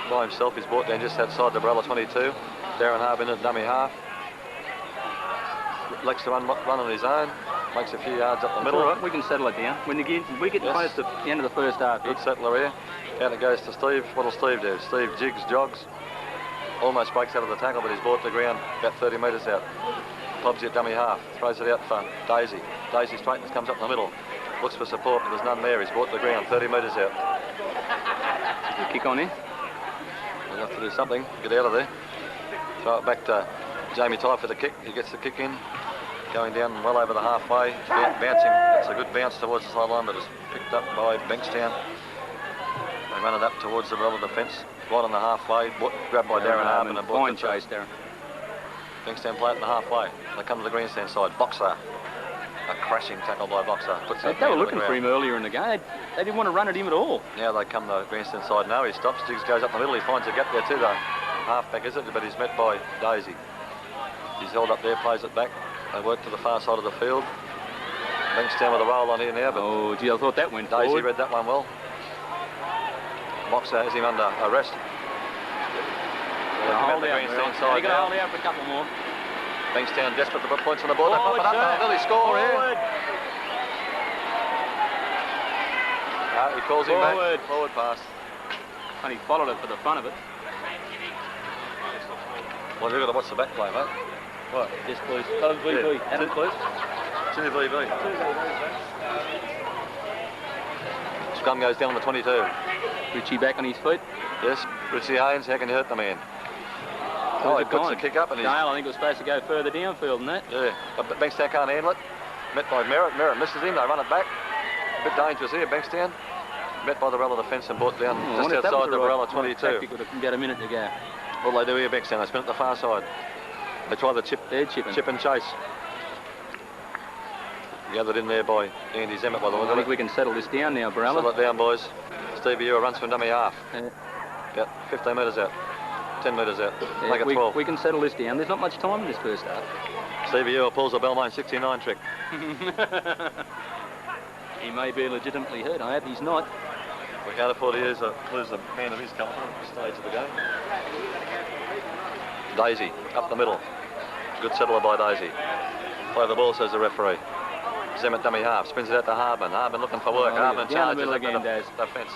S3: by himself. He's brought down just outside the Brella 22. Darren Harbin at dummy half. Likes to run on his own. Makes a few yards up the middle.
S4: All right, we can settle it down. When we get close to the end of the first half.
S3: Good settler here. Out it goes to Steve. What'll Steve do? Steve jigs, jogs. Almost breaks out of the tackle, but he's brought to the ground about 30 metres out. Pobsey at dummy half. Throws it out for Daisy. Daisy straightens, comes up in the middle. Looks for support, but there's none there. He's brought to the ground 30 metres out.
S4: Kick on in.
S3: We'll have to do something. Get out of there. Throw it back to Jamie Tye for the kick. He gets the kick in. Going down well over the halfway. Bouncing. It's a good bounce towards the sideline, but it's picked up by Bankstown. They run it up towards the Brella defence. Right on the halfway. Grabbed by Darren Harbin and
S4: fine chase, Darren.
S3: Bankstown play it in the halfway. They come to the grandstand side. Boxer. A crashing tackle by Boxer.
S4: They were looking for him earlier in the game. They didn't want to run at him at all.
S3: Now they come to the grandstand side. No, he stops. Jiggs goes up the middle. He finds a gap there too, though. Halfback, is it? But he's met by Daisy. He's held up there, plays it back. They work to the far side of the field. Bankstown with a roll on here now, but...
S4: Oh, gee, I thought that went
S3: Daisy
S4: forward.
S3: read that one well. Boxer has him under arrest.
S4: Hold out,
S3: grandstand
S4: You're
S3: side
S4: going to
S3: now.
S4: hold out for a couple more.
S3: Bankstown desperate to put points on the board. They pop
S4: Forward,
S3: it up.
S4: sir.
S3: They'll nearly score here.
S4: Forward.
S3: He calls him back.
S4: Forward.
S3: Forward pass.
S4: And he followed it for the fun of it.
S3: Well, you've got to watch the back play, mate. What?
S4: Yes, please. Oh, VV.
S3: Yeah.
S4: Adam, please.
S3: 2 VV. Scrum goes down on the 22.
S4: Richie back on his feet.
S3: Yes, Richie Haynes, how can you hurt the man? Oh, he puts the kick up and he's...
S4: Dale, I think it was supposed to go further downfield than that.
S3: Yeah, but Bankstown can't handle it. Met by Merritt. Merritt misses him. They run it back. A bit dangerous here, Bankstown. Met by the Brella defence and brought down just outside the Brella 22.
S4: Would have about a minute to go.
S3: All they do here, Bankstown, they spin it to the far side. They try the chip and chase. Gathered in there by Andy Zemmett by the look
S4: I
S3: of
S4: think
S3: it.
S4: we can settle this down now, Barella.
S3: Settle it down, boys. Stevie Ure runs from dummy half.
S4: Yeah.
S3: About 15 metres out. 10 metres out. Make it 12.
S4: We can settle this down. There's not much time in this first half.
S3: Stevie Ure pulls a Balmain 69 trick.
S4: He may be legitimately hurt. I hope he's not.
S3: We can't afford to lose a man of his calibre at this stage of the game. Daisy, up the middle. Good settler by Daisy. Play the ball, says the referee. Zemmett dummy half, spins it out to Harbin. Harbin looking for work. Harbin
S4: down the
S3: charges
S4: middle
S3: up
S4: again,
S3: the
S4: Daz.
S3: defence.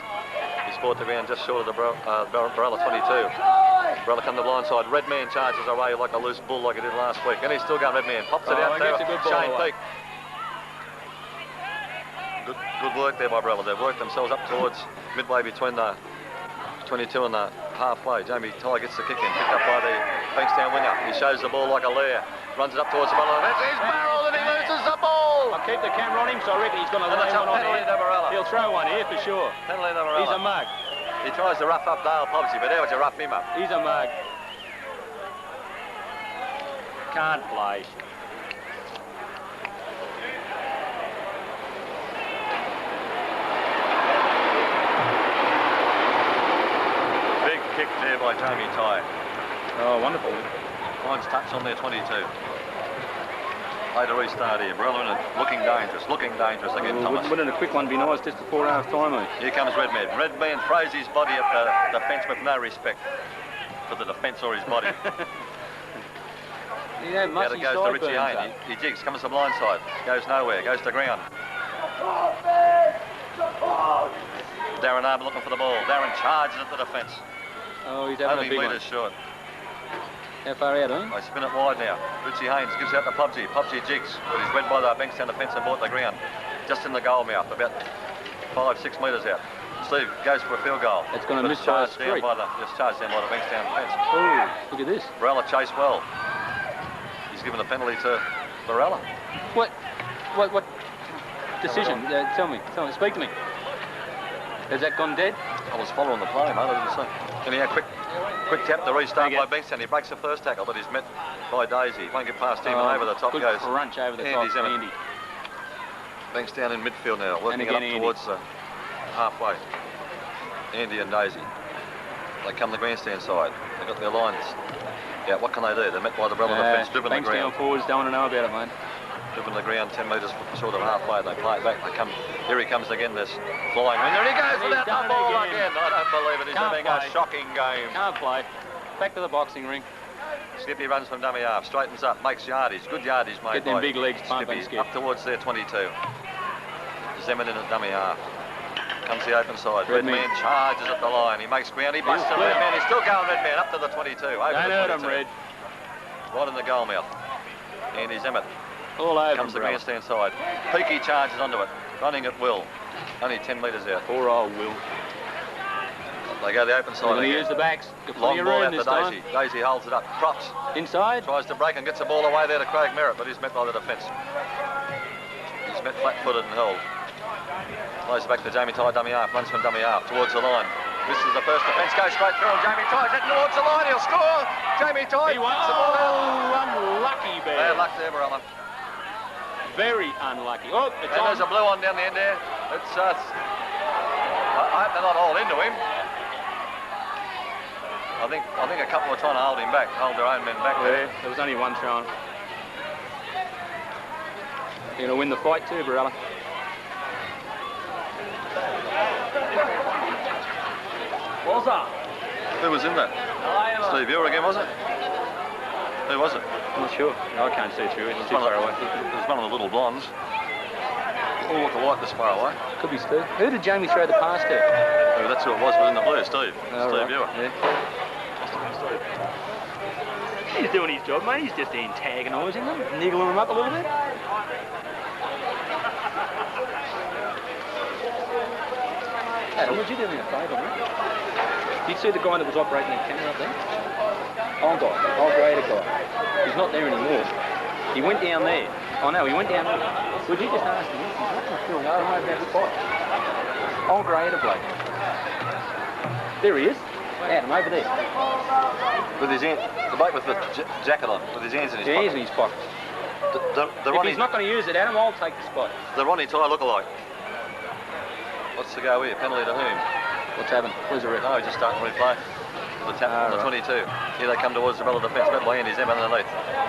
S3: He's brought the ground just short of the Barella 22. Barella come the blind side. Red man charges away like a loose bull like he did last week. And he's still going Red man. Pops it out
S4: he
S3: there.
S4: gets a good ball
S3: Shane
S4: away.
S3: Peake. Good work there by Brella. They've worked themselves up towards midway between the 22 and the halfway. Jamie Tye gets the kick in, picked up by the Bankstown winger. He shows the ball like a lair. Runs it up towards the bottom of the fence. He's barreled and he loses the ball.
S4: I'll keep the camera on him, so I reckon he's going to
S3: And
S4: lay
S3: it's a
S4: one on
S3: penalty
S4: here.
S3: to Barella.
S4: He'll throw one here for sure.
S3: Penalty to Barella.
S4: He's a mug.
S3: He tries to rough up Dale Pobsey, but how would you rough him up?
S4: He's a mug. Can't play.
S3: Big kick there by Jamie Tye.
S4: Oh, wonderful.
S3: Finds touch on their 22. Later restart here. Barella in it, looking dangerous again, Thomas.
S4: Wouldn't a quick one be nice just before half time, mate?
S3: Here comes Redman. Redman throws his body at the defence with no respect for the defence or his body.
S4: He had much
S3: Out it goes to Richie Hayne. He jigs, comes to the blind side. Goes nowhere, goes to ground. Darren Harbour looking for the ball. Darren charges at the defence.
S4: Oh, he's having
S3: Only
S4: a big one.
S3: metres short.
S4: How far out, huh?
S3: They spin it wide now. Richie Haynes gives out to Pubsy. Pubsy jigs, but he's wed by the Bankstown defence and brought the ground. Just in the goal mouth, about 5-6 metres out. Steve goes for a field goal.
S4: It's going to
S3: But
S4: miss
S3: it's
S4: by a
S3: charged down
S4: street.
S3: by the charged down by the Bankstown defence.
S4: Oh, look at this.
S3: Barella chased well. He's given a penalty to Barella.
S4: What decision? Tell me, speak to me. Has that gone dead?
S3: I was following the play, mate. I didn't see. Anyhow, quick tap to restart by Bankstown. He breaks the first tackle, but he's met by Daisy. Won't get past him, and over the top
S4: good
S3: goes
S4: crunch over the
S3: Andy
S4: top,
S3: Zemmett.
S4: Andy.
S3: Bankstown in midfield now, working it
S4: again,
S3: up
S4: Andy.
S3: towards the halfway. Andy and Daisy. They come the grandstand side. They've got their lines. Yeah, what can they do? They're met by the Barella defence, driven the
S4: Bankstown
S3: ground.
S4: forwards don't want to know about it, mate.
S3: Driven the ground 10 metres short of halfway. They play it back. They come. Here he comes again. This flying wing. There he goes
S4: He's
S3: without
S4: done
S3: the
S4: it
S3: ball
S4: again.
S3: again. I don't believe it. He's
S4: Can't
S3: having
S4: play.
S3: a shocking game.
S4: Can't play. Back to the boxing ring.
S3: Skippy runs from dummy half, straightens up, makes yardage. Good yardage made
S4: Get them
S3: by
S4: big legs pumping,
S3: Skippy.
S4: Skip.
S3: Up towards their 22. Zemmett in at dummy half. Comes the open side.
S4: Redman.
S3: Redman charges at the line. He makes ground. He busts to
S4: Red.
S3: Redman. He's still going Redman up to the 22. Over
S4: Don't
S3: the
S4: hurt him,
S3: 22.
S4: Red.
S3: Right in the goal mouth. Andy Zemmett
S4: All over
S3: comes the
S4: him,
S3: grandstand side. Peaky charges onto it. Running at will. Only 10 metres out.
S4: Poor old Will.
S3: They go the open
S4: They're
S3: side
S4: going to
S3: again.
S4: use the backs. Got
S3: Long
S4: plenty of
S3: ball
S4: room
S3: out to
S4: this time.
S3: Daisy. Daisy holds it up. Props.
S4: Inside.
S3: Tries to break and gets the ball away there to Craig Merritt, but he's met by the defence. He's met flat-footed and held. Plays back to Jamie Tye, dummy half. Runs from dummy half towards the line. This is the first defence. Goes straight through and Jamie Tye's heading towards the line. He'll score. Jamie Tye.
S4: He won.
S3: puts the ball out.
S4: Oh, unlucky bear.
S3: Bad luck there, Barella.
S4: Very unlucky. Oh, it's
S3: And
S4: on.
S3: there's a blue one down the end there. It's I hope they're not all into him. I think a couple are trying to hold him back, hold their own men back there.
S4: There was only one thrown. You're going to win the fight too, Barella.
S6: What's up?
S3: Who was in that? Steve Ure again, was it? Who was it?
S4: I'm not sure. No, I can't see through it. It's too
S3: One of
S4: far away.
S3: It was one of the little blondes. All look alike this far away.
S4: Could be Steve. Who did Jamie throw the pass to?
S3: Oh, that's who it was in the blue, Steve.
S4: Oh,
S3: Steve
S4: right.
S3: Ure.
S4: Yeah. He's doing his job, mate. He's just antagonising them, niggling them up a little bit. Adam, would you do me a favour, mate? Did you see the guy that was operating the camera up there? Old grader guy. He's not there anymore. He went down there. Oh no, he went down there. Would you just ask him? He's not going to feel no over that spot. Old grader bloke. There he is. Adam, over there.
S3: With his hand, the bloke with the jacket on, with his hands in his
S4: Hands in
S3: pocket.
S4: his pocket.
S3: The
S4: If
S3: Ronnie,
S4: he's not going to use it, Adam, I'll take the spot.
S3: the Ronnie Tye look-alike. What's the go here? Penalty to whom?
S4: What's happened? Where's the ref?
S3: No, he's just starting to replay. The tap on the 22. Here they come towards the Barella defence, met by Andy Zemmett underneath.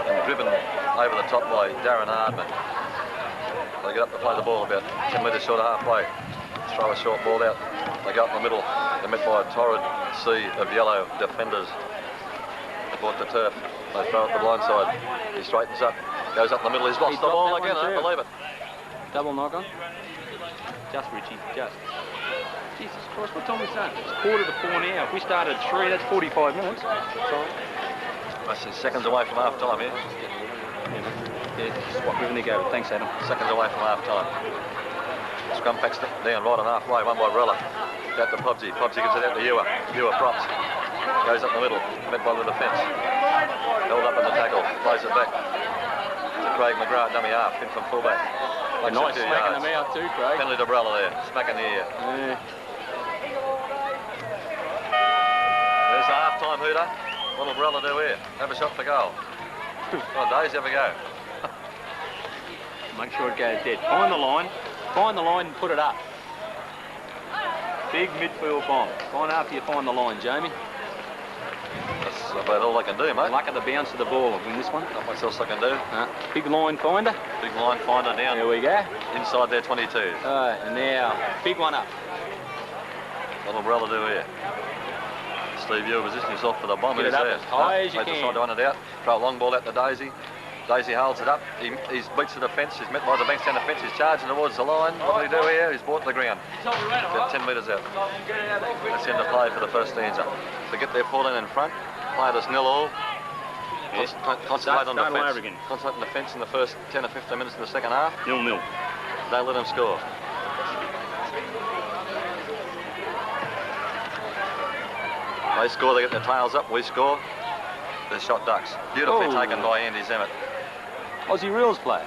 S3: And driven over the top by Darren Hardman. They get up to play the ball about 10 metres short of halfway. Throw a short ball out. They go up the middle. They're met by a torrid sea of yellow defenders. They bought the turf. They throw it the blind side. He straightens up. Goes up the middle. He's lost
S4: He
S3: the ball
S4: dropped that
S3: again. I
S4: one
S3: don't
S4: too.
S3: believe it.
S4: Double knock on. Just, Richie, just. Jesus Christ, what time is that? It's 3:45 now. If we start at 3, that's 45 minutes. Sorry.
S3: I see seconds away from half time here.
S4: Yeah, swap with Nico. Thanks, Adam.
S3: Seconds away from half time. Scrum packs down right on halfway, one by Barella. Out to Pubsy. Pubsy gives it out to Ewer. Ewer props. Goes up the middle, met by the defence. Held up in the tackle, plays it back to Craig McGrath, dummy half, in from fullback.
S4: A
S3: Makes it
S4: nice
S3: 2
S4: smack in
S3: yards.
S4: the mouth too, Craig.
S3: Penalty to Barella there, smack in the ear.
S4: Yeah.
S3: There's the half-time hooter. What'll Barella do here? Have a shot for goal. Come on, Days, have a go.
S4: Make sure it goes dead. Find the line. Find the line and put it up. Big midfield bomb. Find after you find the line, Jamie.
S3: That's That's about all I can do, mate.
S4: Luck of the bounce of the ball. I'll win this one.
S3: Not much else I can do.
S4: Big line finder.
S3: Big line finder down
S4: There we go.
S3: inside their 22.
S4: And now, big one up.
S3: What'll Barella do here? Steve Ewer positions himself for the bomb.
S4: Get it
S3: He's
S4: up
S3: there.
S4: as high as you
S3: They
S4: can.
S3: decide to run it out. Throw a long ball out to Daisy. Daisy holds it up. He beats the defence. He's met by the Bankstown defence. He's charging towards the line. What do he do here? He's brought to the ground. About 10 metres out. That's the end of play for the first stanza. To get their 14 in front. Play this 0-all. Concentrate on
S4: Start all
S3: defence.
S4: over again.
S3: Concentrate on defence in the first 10 or 15 minutes in the second half.
S4: 0-0.
S3: Don't let them score. They score, they get their tails up, we score. The shot ducks. Beautifully taken by Andy Zemmett.
S4: Aussie rules play.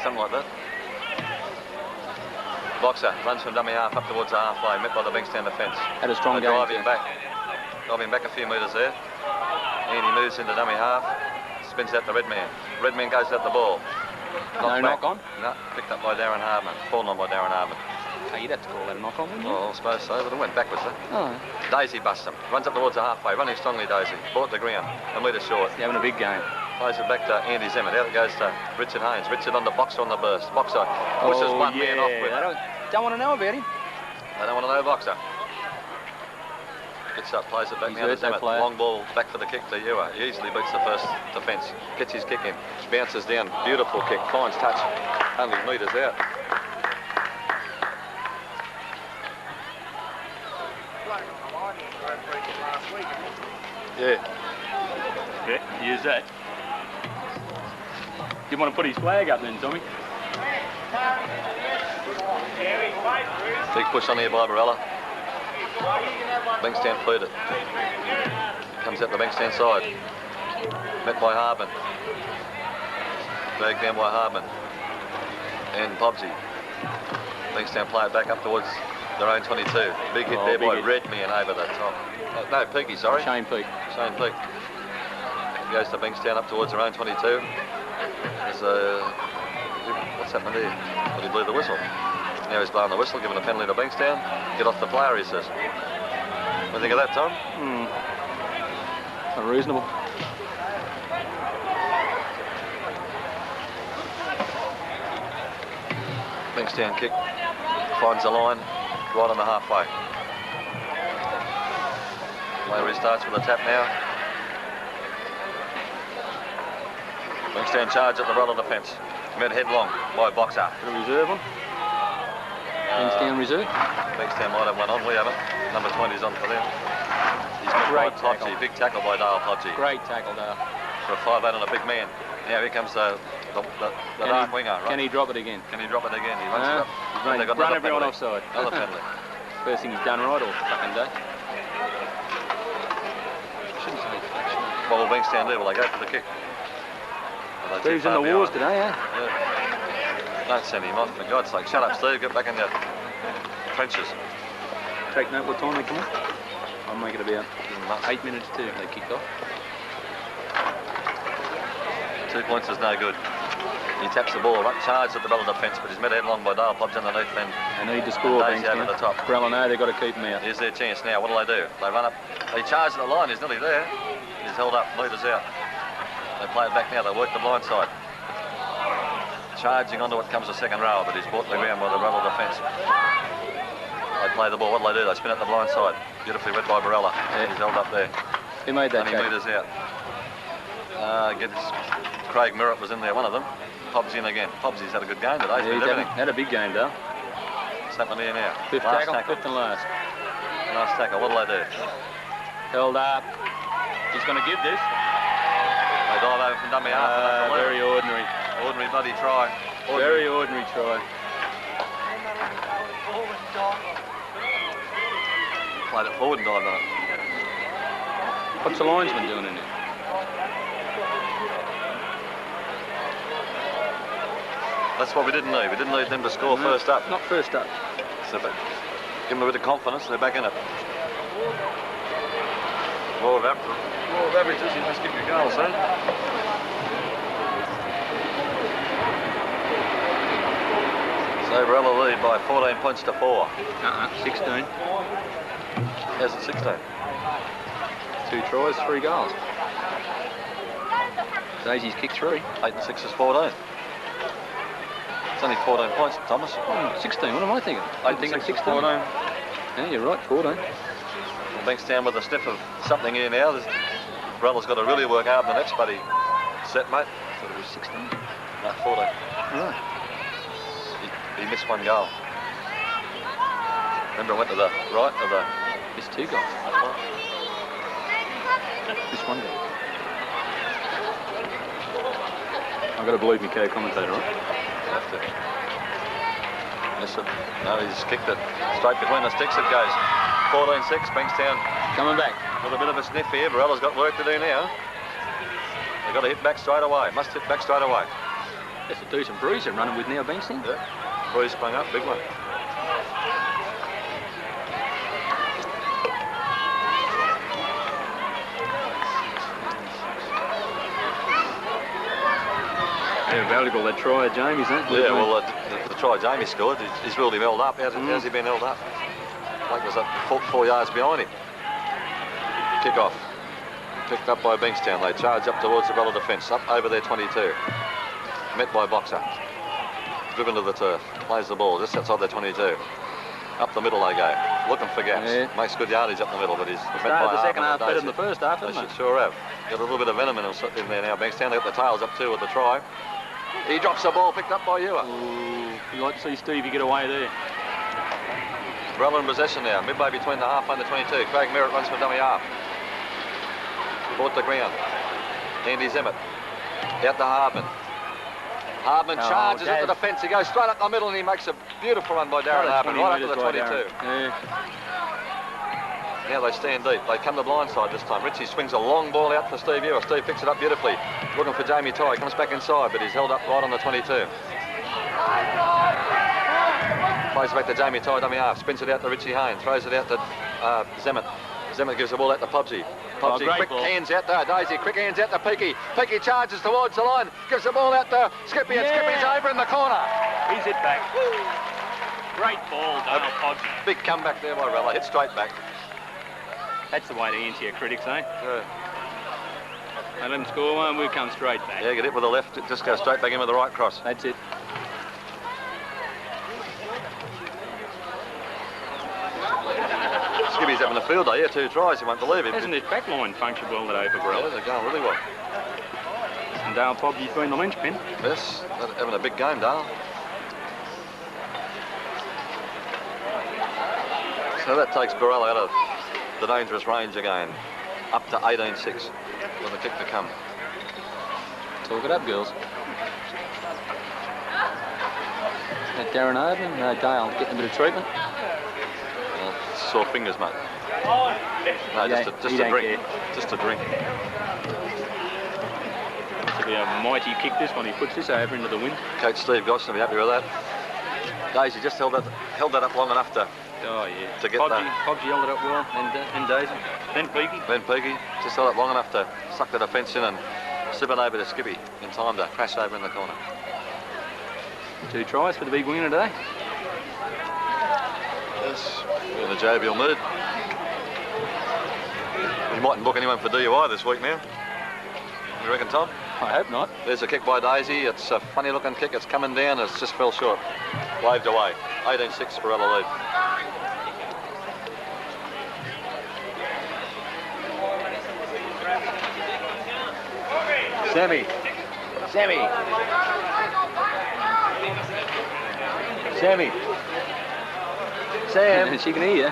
S3: Something like that. Boxer runs from dummy half up towards the halfway, met by the Bankstown defence.
S4: Had a strong game.
S3: Driving back a few metres there. Andy moves into dummy half, spins out the red man. Red man goes out the ball.
S4: No knock on?
S3: No, picked up by Darren Hardman. Fallen on by Darren Hardman.
S4: Hey, you'd have to call that a knock on, wouldn't you?
S3: Well, I suppose so, but it went backwards there.
S4: Oh,
S3: Daisy busts him. Runs up towards the halfway, running strongly Daisy. Bought the ground, a metre short.
S4: you're having a big game.
S3: Plays it back to Andy Zemmett. Out it goes to Richard Haynes. Richard on the Boxer on the burst. Boxer pushes one man off with.
S4: They don't want to know about him.
S3: They don't want to know Boxer. Gets up, plays it back
S4: He's
S3: now to
S4: hurt, that
S3: Zemmett.
S4: player.
S3: Long ball back for the kick to Ewer. He easily beats the first defence. Gets his kick in. Bounces down. Beautiful kick. Finds touch. Only metres out. Yeah.
S4: Yeah, use that. You want to put his flag up then, Tommy?
S3: Big push on here by Barella. Bankstown feed it. Comes out the Bankstown side. Met by Hardman. Dragged down by Hardman. And Pobsy. Bankstown play it back up towards their own 22. Big hit there
S4: big
S3: by
S4: hit.
S3: Redman over the top. No, Peaky, sorry.
S4: Shane Peak.
S3: Shane Peak. Goes to Bankstown up towards their own 22. There's what's happened there? Well, he blew the whistle. Now he's blowing the whistle, giving a penalty to Bankstown. Get off the player, he says. What do you think of that, Tom?
S4: Unreasonable.
S3: Bankstown kick. Finds the line. Right on the halfway. Play restarts with a tap now. Bankstown charge at the Barella defence. Met headlong by Boxer.
S4: Got a reserve on? Bankstown reserve?
S3: Bankstown might have one on, we haven't. Number 20's on for them. He's met by
S4: Great tackle.
S3: Podgy. Big tackle by Dale Podgy.
S4: Great tackle, Dale.
S3: For a 5'8" on a big man. Now here comes the dark winger, right?
S4: Can he drop it again?
S3: Can he drop it again? He runs
S4: No.
S3: it up.
S4: He's
S3: And they've got
S4: run
S3: another
S4: everyone
S3: penalty.
S4: offside.
S3: Another penalty.
S4: First thing he's done right all fucking day. Shouldn't say fucking.
S3: What will Bankstown do? Will they go for the kick? Well, they're too
S4: Steve's in
S3: far
S4: the wars
S3: behind.
S4: today, eh?
S3: Yeah. Don't send him off, for God's sake. Shut up, Steve. Get back in your trenches.
S4: Take note what time they come on. I'll make it about
S3: Nuts.
S4: 8 minutes too. They kicked off.
S3: 2 points is no good. He taps the ball, right charge at the Barella defence, but he's met headlong by Dale Pobbs underneath and
S4: They need to score,
S3: Daisy over the top.
S4: Barella know they've got to keep him out.
S3: here's their chance now. What do? They run up. They charge at the line. He's nearly there. He's held up, metres out. They play it back now. They work the blind side. Charging onto what comes the second row, but he's brought to the ground by the Barella defence. They play the ball. What do? They spin at the blind side. Beautifully read by Barella.
S4: Yeah.
S3: He's held up there.
S4: Who made that
S3: 20
S4: tackle?
S3: metres out. Craig Merritt was in there, one of them. Pobbs in again. Pobbsy's had a good game today. He's
S4: Yeah,
S3: been everything.
S4: had a big game, Dale.
S3: What's happening here now?
S4: Fifth
S3: Last
S4: tackle, fifth and last.
S3: Last tackle. What do?
S4: Held up. He's going to give this.
S3: They dive over from dummy half.
S4: Very ordinary.
S3: Ordinary bloody try.
S4: Very ordinary try.
S3: Played it forward and dived on it.
S4: What's the linesman doing in there?
S3: That's what we didn't need. We didn't need them to score first up.
S4: Not first up.
S3: So, but give them a bit of confidence. They're back in it. Law of averages. You must give your goals, eh? So Barella lead by 14 points to 4.
S4: 16.
S3: How's it 16?
S4: 2 tries, 3 goals. Daisy's kicked 3.
S3: 8 and 6 is 14. It's only 14 points, Thomas.
S4: 16, what am I thinking?
S3: 8 and 6 is 14.
S4: Yeah, you're right, 14.
S3: Bankstown with a sniff of something here now. This brother's got to really work hard in the next buddy set, mate.
S4: I thought it was 16.
S3: No, 14.
S4: Right.
S3: He missed one goal. Remember, I went to the right of the...
S4: Missed 2 goals. Missed 1 goal. I've got to believe me co-commentator, right?
S3: Have to. Miss it. No, he's kicked it straight between the sticks. It goes 14-6. Bankstown
S4: Coming back.
S3: with a bit of a sniff here. Barella's got work to do now. They've got to hit back straight away. Must hit back straight away.
S4: That's a decent bruise they're running with now, Bankstown.
S3: Yeah. Bruce sprung up, big one.
S4: Yeah, valuable that try, Jamie, isn't it?
S3: Yeah, well, the try Jamie scored, he's ruled him held up. How's he been held up? Like was up 4 yards behind him. Kick off. Picked up by Bankstown. They charge up towards the Bella defence, up over their 22. Met by Boxer. Driven to the turf. Plays the ball just outside their 22. Up the middle they go. Looking for gaps.
S4: Yeah.
S3: Makes good yardage up the middle, but he's met by
S4: Started the second
S3: Hartman
S4: half
S3: and
S4: better than the
S3: Daisy.
S4: first half,
S3: They
S4: hasn't
S3: should
S4: it?
S3: sure have. Got a little bit of venom in there now, Bankstown. They got the tails up too with the try. He drops the ball, picked up by Ewer.
S4: Ooh, you like to see Stevie get away there.
S3: Brother in possession now, midway between the half and the 22. Craig Merritt runs for dummy half. Brought to ground. Andy Zimmett. Out to Hardman. Hardman charges into the fence. He goes straight up the middle and he makes a beautiful run by Darren Hardman, right up to the 22.
S4: Yeah.
S3: Now they stand deep. They come to the blind side this time. Richie swings a long ball out for Steve Ewer. Steve picks it up beautifully. Looking for Jamie Ty. Comes back inside, but he's held up right on the 22. Plays back to Jamie Ty, dummy half. Spins it out to Richie Hayne. Throws it out to Zimmett. Zimmett gives the ball out to Pobsy. Pobsy, quick
S4: ball.
S3: hands out to Daisy. Quick hands out to Peaky. Peaky charges towards the line. Gives the ball out to Skippy, and Skippy's over in the corner.
S4: He's hit back. Great ball, Dale Podgy.
S3: Big comeback there by Rella. Hit straight back.
S4: That's the way to answer your critics, eh?
S3: Yeah.
S4: They let him score one, we come straight back.
S3: Yeah, get it with the left. Just go straight back in with the right cross.
S4: That's it.
S3: Skippy's having a field day. Yeah, 2 tries. You won't believe it.
S4: Hasn't his back line functioned well today for
S3: Yeah,
S4: Barella?
S3: they're going really well.
S4: And Dale Podgy's been the linchpin.
S3: Yes, they're having a big game, Dale. So that takes Barella out of the dangerous range again. Up to 18-6 with a kick to come.
S4: Talk it up, girls. Darren Hardman, Dale getting a bit of treatment.
S3: Well, sore fingers, mate. No, just a drink. Just a drink.
S4: This will be a mighty kick, this one. He puts this over into the wind.
S3: Coach Steve Gosson will be happy with that. Daisy just held that up long enough to
S4: Yeah.
S3: To get
S4: Podgy held it up well, and Daisy. Then Peaky.
S3: Ben Peaky just held it long enough to suck the defence in and slip it over to Skippy in time to crash over in the corner.
S4: 2 tries for the big winner today.
S3: Yes, we're in a jovial mood. You mightn't book anyone for DUI this week now. You reckon, Tom?
S4: I hope not.
S3: There's a kick by Daisy. It's a funny looking kick. It's coming down. It's just fell short. Waved away. 18-6 for Ella lead. Sammy. Sam.
S4: She can hear you.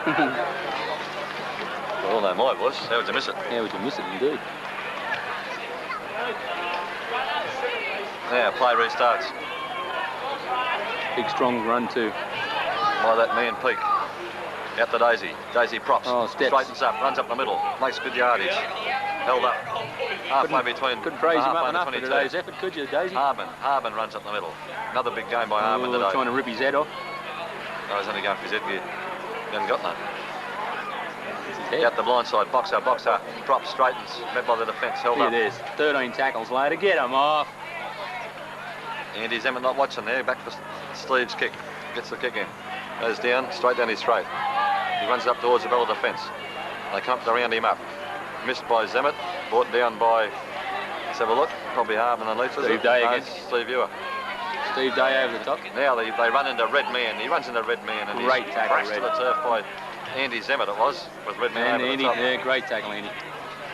S3: Well, no, my voice. How would you miss it?
S4: How would you miss it, indeed?
S3: Now, play restarts.
S4: Big, strong run, too.
S3: By that man Peak. Out to Daisy. Daisy props.
S4: Oh, steps.
S3: Straightens up, runs up the middle. Makes good yardage. Held up. Halfway between.
S4: Couldn't praise him
S3: halfway
S4: up
S3: and
S4: enough for
S3: 22.
S4: today's effort, could you, Daisy?
S3: Harbin runs up the middle. Another big game by Harbin today.
S4: Trying to rip his head off.
S3: Oh, he's only going for his headgear. He hasn't got none.
S4: It's his head.
S3: Out the blind side. Boxer. Props, straightens. Met by the defence. Held
S4: Here
S3: up.
S4: it is. 13 tackles later. Get him off.
S3: Andy Zimmett not watching there. Back for Steve's kick. Gets the kick in. Goes down. Straight down his throat. He runs up towards the Bella defence. They come up to round him up. Missed by Zimmett. Brought down by... Let's have a look. probably Harman and Leeds.
S4: Steve Day again.
S3: Steve Ewer.
S4: Steve Day over the top.
S3: Now they run into Red Man. He runs into Red Man and
S4: Great
S3: he's
S4: tackle,
S3: crashed to the turf by Andy Zemmett, it was, with Red Man
S4: And
S3: over
S4: Andy,
S3: the top.
S4: yeah, great tackle, Andy.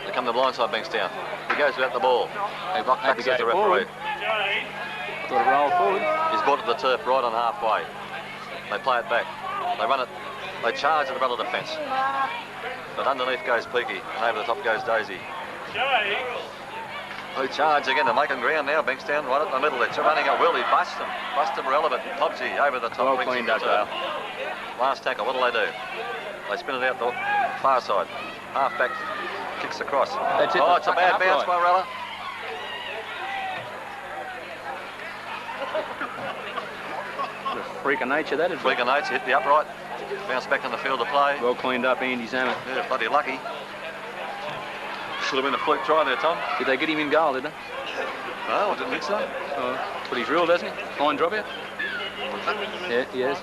S3: They come to blindside Bankstown. He goes without the ball.
S4: They
S3: Knocked back,
S4: had to
S3: says
S4: go
S3: the referee.
S4: forward. I thought it rolled forward.
S3: He's brought to the turf right on halfway. They play it back. They run it. They charge at the middle of the defence. But underneath goes Peaky, and over the top goes Daisy. They charge again. They're making ground now. Bankstown right at the middle. They're running at will. He busts them. Busts them relevant. Pobsy over the top.
S4: Well
S3: brings
S4: cleaned
S3: him
S4: up,
S3: to turf.
S4: Dale.
S3: Last tackle. What do? They spin it out the far side. Half back kicks across.
S4: That's it,
S3: Oh,
S4: the
S3: it's a
S4: fucking
S3: bad bounce by
S4: upright.
S3: Rella.
S4: What a freak of nature that is.
S3: Freak of nature, hit the upright. Bounce back on the field of play.
S4: Well cleaned up, Andy Zemmett.
S3: Yeah, bloody lucky. Should have been a fluke try there, Tom.
S4: Did they get him in goal, did they?
S3: No, I didn't think so.
S4: Oh, that's what he's ruled, hasn't he? Fine drop out. Yeah, he has.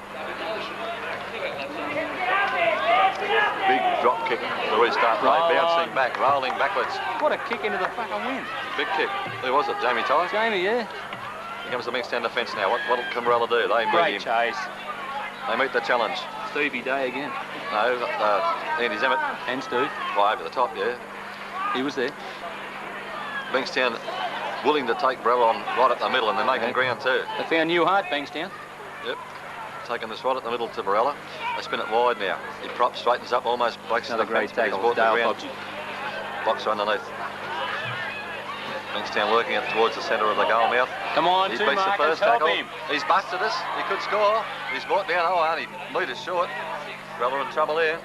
S3: Big drop kick, the restart play,
S4: Roll
S3: bouncing
S4: on.
S3: back, rolling backwards.
S4: What a kick into the fucking wind.
S3: Big kick. Who was it? Jamie Tyler?
S4: Jamie, yeah.
S3: Here comes the Bankstown defence now. What can Morella do? They meet
S4: Great
S3: him.
S4: chase.
S3: They meet the challenge.
S4: Stevie Day again.
S3: No, Andy Zemmett.
S4: And Steve.
S3: Well, over the top, yeah.
S4: He was there.
S3: Bankstown willing to take Morella on right at the middle, and they're making
S4: Okay.
S3: ground too.
S4: They found new heart, Bankstown.
S3: Yep. Taking this right at the middle to Morella. They spin it wide now. He props, straightens up, almost breaks
S4: Another
S3: the
S4: great
S3: fence, but he's
S4: tackle.
S3: brought the
S4: Dale
S3: ground.
S4: Pobsy.
S3: Boxer underneath. Bankstown working it towards the centre of the goal mouth.
S4: Come on,
S3: He
S4: two
S3: beats the
S4: markers,
S3: first
S4: help
S3: tackle.
S4: him.
S3: He's busted us. He could score. He's brought down. Oh, only metres short. Morella in trouble here.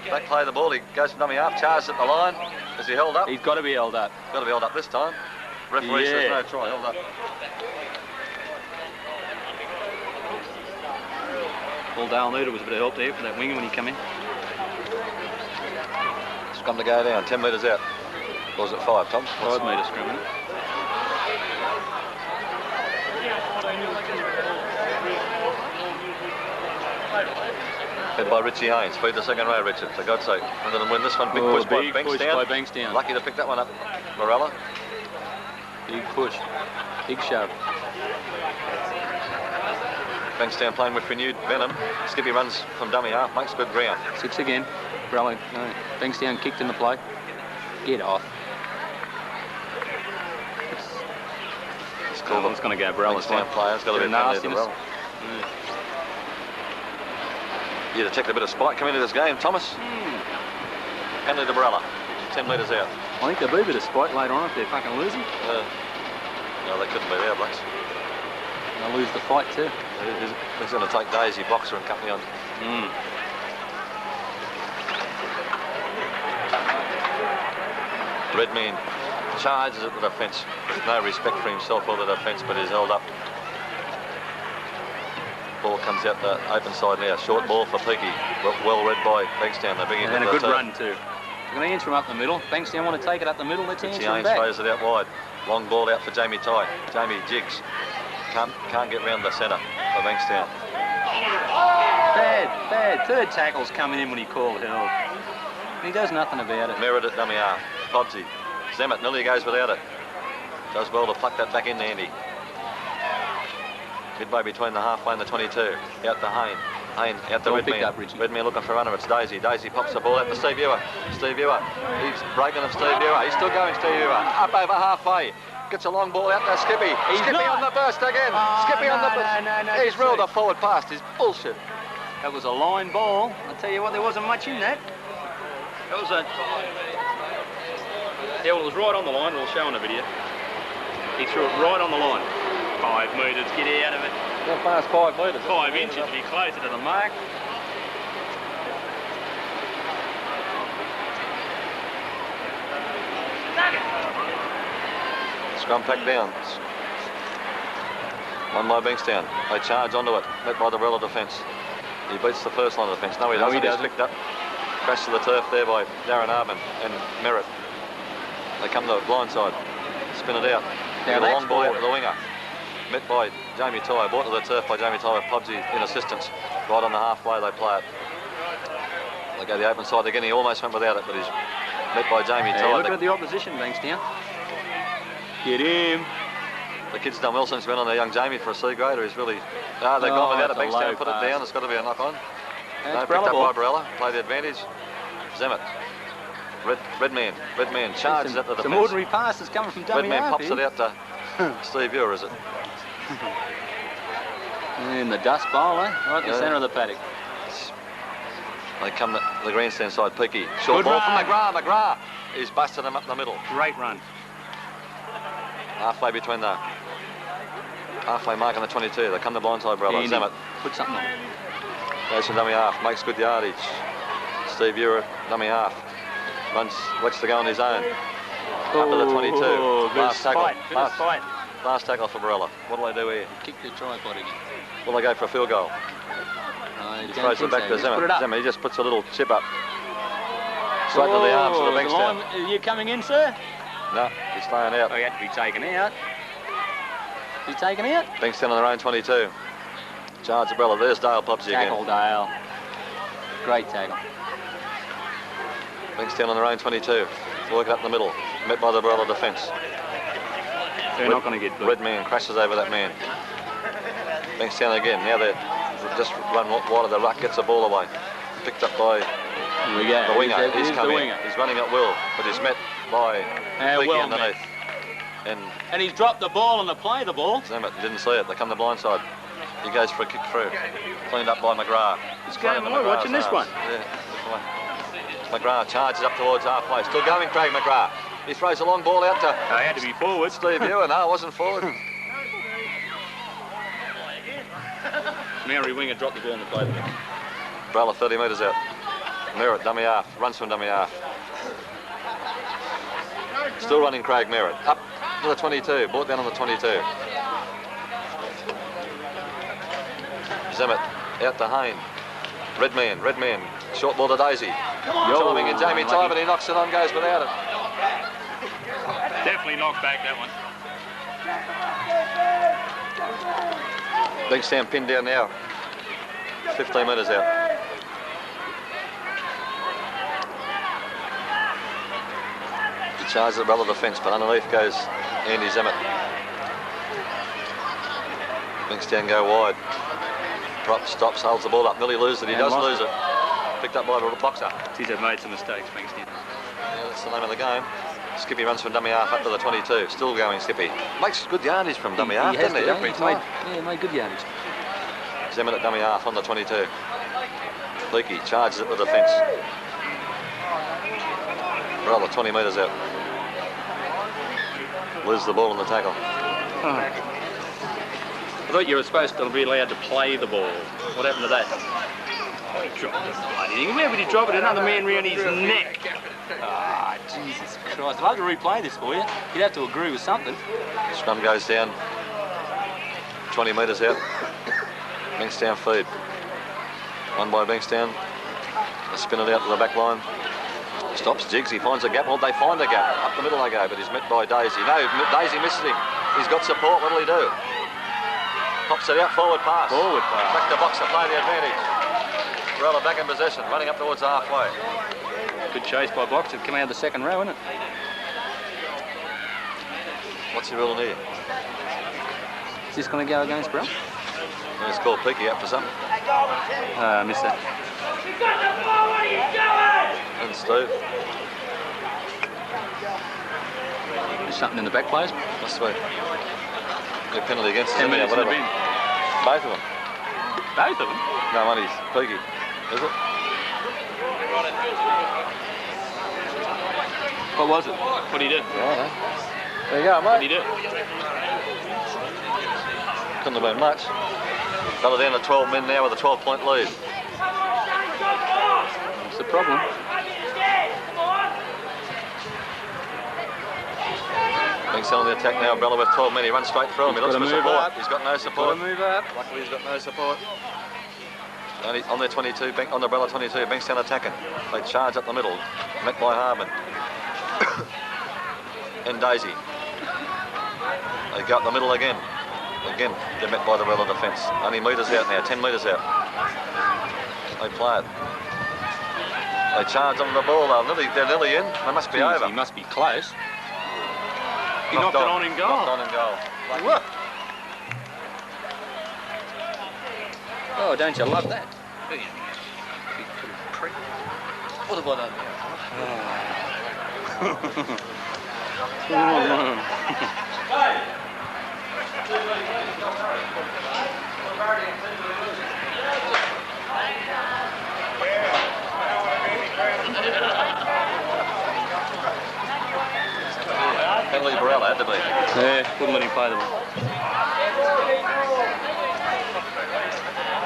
S3: Back play the ball. He goes from dummy half, charges at the line. Is he held up?
S4: He's got to be held up.
S3: Got to be held up this time. Referee says
S4: Yeah.
S3: no try. Held up.
S4: All Dale needed was a bit of help there for that winger when he came in.
S3: Scrum to go down. 10 metres out. Or was it 5, Tom?
S4: 5 metre scrum, isn't it?
S3: Fed by Richie Haynes. Feed the second row, Richard, for God's sake. And then win this one. Big push by Bankstown. Lucky to pick that one up, Morella.
S4: Big push. Big shove.
S3: Bankstown playing with renewed venom. Skippy runs from dummy half, makes good ground.
S4: 6 again. Brello. No. Bankstown kicked in the play. Get off.
S3: It's called
S4: It's going to go Brello.
S3: Bankstown player. It's got to be a penalty to Morella. You detect a bit of spite coming into this game, Thomas. Penalty to Morella. 10 metres out.
S4: I think there'll be a bit of spite later on if they're fucking losing.
S3: No, they couldn't be there, Blacks.
S4: They'll lose the fight too.
S3: He's going to take Daisy, Boxer and company on. Redman charges at the defence with no respect for himself or the defence, but is held up. Ball comes out the open side now. Short ball for Peaky. Well read by Bankstown. They bring it
S4: And
S3: into
S4: a good
S3: the
S4: run too. They're going to answer him up the middle. Bankstown want to take it up the middle. Let's answer him
S3: Haynes
S4: back.
S3: throws it out wide. Long ball out for Jamie Ty. Jamie jigs. Can't get round the centre for Bankstown.
S4: Bad. Third tackle's coming in when he called help. He does nothing about it.
S3: Merritt at dummy half. Pobsy. Zemmett nearly goes without it. Does well to pluck that back in, Andy. Midway between the halfway and the 22. Out to Hayne. Hayne out to
S4: Well picked
S3: Redman.
S4: up, Richie.
S3: Redman looking for a runner. It's Daisy. Daisy pops the ball out to Steve Ewer. Steve Ewer. He's breaking of Steve Ewer. He's still going, Steve Ewer. Up over halfway. Gets a long ball out to Skippy.
S4: He's
S3: Skippy
S4: not.
S3: on the burst again.
S4: Oh,
S3: Skippy on the
S4: no,
S3: burst.
S4: no,
S3: He's
S4: good
S3: ruled
S4: save.
S3: a forward pass. He's bullshit.
S4: That was a line ball. I tell you what, there wasn't much in that. That was a... Yeah, well, it was right on the line. We'll show on the video. He threw it right on the line. 5 metres. Get out of it.
S3: Not past 5 metres.
S4: 5 inches to be closer to the mark.
S3: Scrum packed down. One by Bankstown. They charge onto it. Met by the Morella defence. He beats the first line of defence. No, he doesn't. He's picked up. Crash to the turf there by Darren Harman and Merritt. They come to the blind side. Spin it out. They get a long ball out to the winger. Met by Jamie Ty. Brought to the turf by Jamie Ty with Pobsy in assistance. Right on the halfway they play it. They go the open side again. He almost went without it, but he's met by Jamie Ty.
S4: Look at the opposition, Bankstown. Get him.
S3: The kid's done well since he went on a young Jamie for a C grader. He's really... they've gone without a
S4: that's a
S3: Bankstown,
S4: low
S3: put it
S4: pass.
S3: down. It's got to be a knock on.
S4: That's
S3: No, picked up
S4: Brella
S3: by Barella. Play the advantage. Zemet. Redman charges at the
S4: Some
S3: defence.
S4: ordinary passes coming from dummy
S3: Redman
S4: half
S3: pops
S4: here.
S3: it out to Steve Ewer, is it?
S4: In the dust bowl, eh? Right in the
S3: Yeah.
S4: centre of the paddock.
S3: They come to the grandstand side, Peaky. Short
S4: Good
S3: ball
S4: run.
S3: from McGrath. McGrath is busted him up the middle.
S4: Great run.
S3: Halfway between the halfway mark and the 22. They come to blindside, brother.
S4: Andy,
S3: Zemet
S4: put something on.
S3: goes to dummy half, makes good yardage. Steve Ewer, dummy half. Runs, lets to go on his own. Up to the 22.
S4: Good
S3: Last tackle.
S4: fight. Good fight.
S3: Last tackle for Barella. What do they do here?
S4: Kick the tripod again.
S3: Will they go for a field goal? He throws it back to
S4: Put it
S3: Zemet.
S4: up.
S3: Zemet, he just puts a little chip up. Straight to the arms of the Bankstown.
S4: Are you coming in, sir?
S3: No, he's staying out.
S4: Oh, he had to be taken out. He's taken out?
S3: Bankstown on their own 22. Charge the Barella. There's Dale Popsy
S4: Tackle,
S3: again.
S4: Dale. Great tackle.
S3: Bankstown on their own 22. Working up the middle. Met by the Barella defence.
S4: They're not going to get good.
S3: Redman crashes over that man. Bankstown again. Now they just run wide of the ruck, gets the ball away. Picked up by
S4: Here we go.
S3: the winger.
S4: He's
S3: He's come
S4: the
S3: in.
S4: winger.
S3: He's running at will, but he's met by Peaky
S4: well
S3: underneath.
S4: And he's dropped the ball on the play, the ball.
S3: Zemet didn't see it. They come the blind side. He goes for a kick through. Cleaned up by McGrath.
S4: It's
S3: Straight
S4: going
S3: into
S4: on.
S3: McGrath's
S4: Watching this
S3: arms.
S4: one.
S3: Yeah. McGrath charges up towards halfway. Still going, Craig McGrath. He throws a long ball out to
S4: I had to be forward.
S3: Steve Ewer. No, it wasn't forward.
S4: Mary Winger dropped the ball on the play.
S3: Barella 30 metres out. Merritt, dummy half. Runs from dummy half. Still running Craig Merritt. Up to the 22. Brought down on the 22. Zemet out to Hayne. Redman. Short ball to Daisy. Timing and Jamie Tybert. He knocks it on, goes without it.
S4: Definitely knocked back that one.
S3: Big Sam pinned down now. 15 metres out. He charges the Barella defence, but underneath goes Andy Zemet. Bankstown go wide. Prop stops, holds the ball up. Nearly loses it. He does lose it. Picked up by the boxer.
S4: Geez, they've made some mistakes, Bankstown.
S3: Yeah, that's the name of the game. Skippy runs from dummy half up to the 22. Still going, Skippy. Makes good yardage from dummy half, doesn't he? Every time.
S4: Made good yardage.
S3: Zemet at dummy half on the 22. Leakey charges it to the defence. Barella 20 metres out. Loses the ball on the tackle.
S4: I thought you were supposed to be allowed to play the ball. What happened to that? Oh, he dropped the bloody thing. Where would he drop it? Another man round his neck. Ah, Jesus Christ. I'd love to replay this for you. You'd have to agree with something.
S3: Scrum goes down. 20 metres out. Bankstown feed. Won by Bankstown. They spin it out to the back line. Stops Jiggs. He finds a gap. Well, they find a gap. Up the middle they go, but he's met by Daisy. No, Daisy misses him. He's got support. What'll he do? Pops it out. Forward pass.
S4: Forward pass.
S3: Back to Boxer. Play the advantage. Barella back in possession. Running up towards halfway.
S4: Good chase by Boxer. Come out of the second row, isn't it?
S3: What's he ruling here?
S4: Is this going to go against Brell?
S3: He's called Peaky up for something.
S4: Missed that.
S6: You got the ball, what are you doing?
S3: And Steve.
S4: There's something in the back players.
S3: Must be. Good penalty against
S4: 10
S3: him.
S4: minutes in the
S3: Whatever.
S4: bin.
S3: Both of them.
S4: Both of them?
S3: No, money's Peaky. Is it?
S4: What was it? What did he do?
S3: Right, there you go,
S4: What
S3: mate.
S4: did he do?
S3: Couldn't have been much. Got it down to 12 men now with a 12-point lead.
S4: What's the problem?
S3: Being on the attack now, Barella with 12 men. He runs straight through him. He looks
S4: Gotta
S3: for
S4: move
S3: support.
S4: up.
S3: He's got no support.
S4: Move up.
S3: Luckily, he's got no support. Only on their 22, on the Barella 22, Bankstown attacking. They charge up the middle, met by Harman. And Daisy. They go up the middle again. Again, they're met by the Barella defence. Only metres out now, 10 metres out. They play it. They charge on the ball, they're nearly in. They must be over.
S4: He must be close. He knocked it on in goal.
S3: Knocked on in goal.
S4: What? Oh, don't you love that? Big prick. What have I done
S3: Penalty Barella had to be.
S4: Yeah, wouldn't let him play the ball.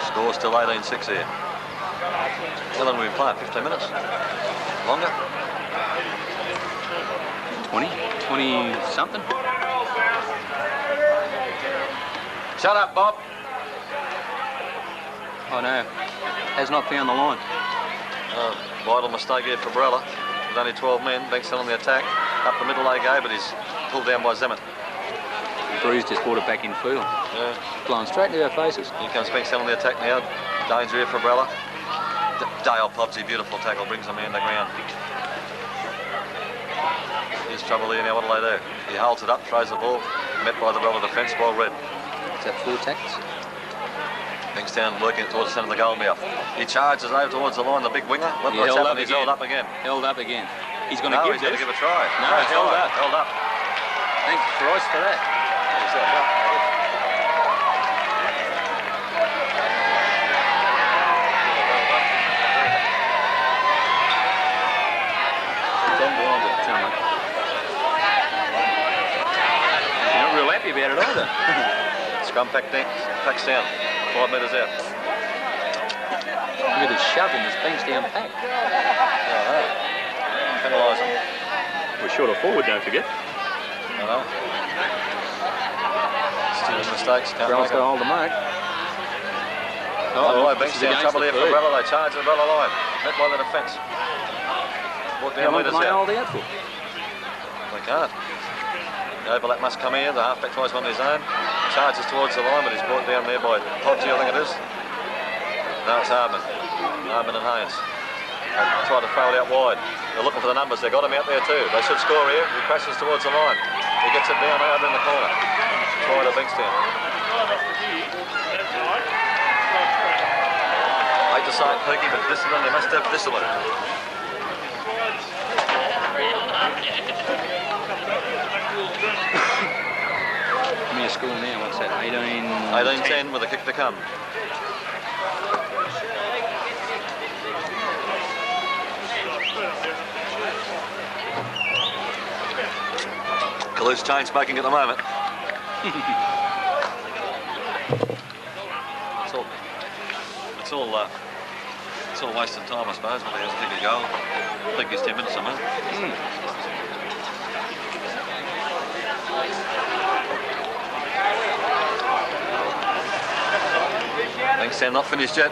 S3: Score still 18-6 here. How long have we been playing? 15 minutes? Longer?
S4: 20 something.
S3: Shut up, Bob.
S4: Oh no, has not found the line.
S3: Vital mistake here for Barella. With only 12 men, Bankston on the attack. Up the middle they go, but he's pulled down by Zemet.
S4: Bruce just brought it back in field.
S3: Yeah.
S4: Blowing straight into our faces.
S3: Here comes Bankston on the attack now. Danger here for Barella. Dale Popsy, beautiful tackle, brings him in the ground. Here's trouble here now, what'll they do? He holds it up, throws the ball, met by the Barella defence, well read.
S4: Is that 4 tackles?
S3: Bankstown working it towards the centre of the goal mouth. He charges over towards the line, the big winger. Look what's happened, he's held up again.
S4: Held up again. He's going to
S3: No,
S4: give
S3: he's going
S4: this.
S3: to give a try.
S4: No, held up.
S3: Held up.
S4: Thank Christ for that.
S3: He's held up.
S4: You're not real happy about it either.
S3: Scrum packs down, 5 metres out.
S4: Look at this shoving, this Bankstown pack.
S3: Penalise him.
S4: We're short of forward, don't forget.
S3: I know. Still mistakes, can't
S4: Brell's
S3: make
S4: got to
S3: it.
S4: hold the mark.
S3: Oh,
S4: this is
S3: Bankstown,
S4: against
S3: trouble
S4: the
S3: here for
S4: third.
S3: Barella. They charge the Barella line. Met by the defence. Brought
S4: How
S3: down
S4: long can
S3: metres
S4: they
S3: out.
S4: hold out for?
S3: They can't. The overlap must come here. The halfback tries one of his own. Charges towards the line, but he's brought down there by Podgy, I think it is. No, it's Hardman. Hardman and Haynes. They try to throw it out wide. They're looking for the numbers. They've got him out there too. They should score here. He crashes towards the line. He gets it down over in the corner. Try to Bankstown. Hate to say it, Peaky, but discipline, they must have discipline.
S4: Give me a score now, what's that, 18...
S3: 18-10 with a kick to come. Caloose chain smoking at the moment. It's all wasted time, I suppose, when he has to kick a goal. I think he's 10 minutes somewhere. Bankstown not finished yet.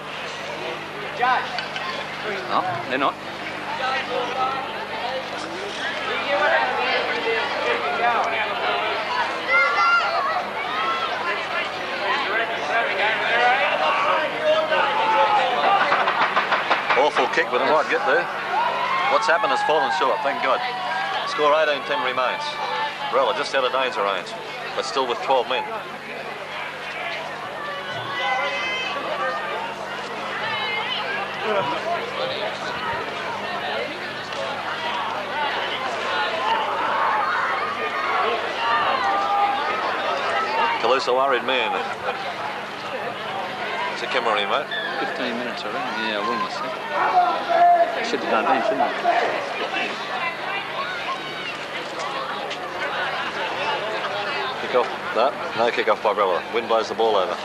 S4: No, they're not.
S3: Awful kick, but it might get there. What's happened has fallen short, thank God. Score 18-10 remains. Barella just out of danger range, but still with 12 men. Caloose a worried man. It's a Kimmery, mate.
S4: 15 minutes already. Yeah, I will myself. Should have done then, shouldn't I?
S3: Kick off. No kick off by Barella. Wind blows the ball over.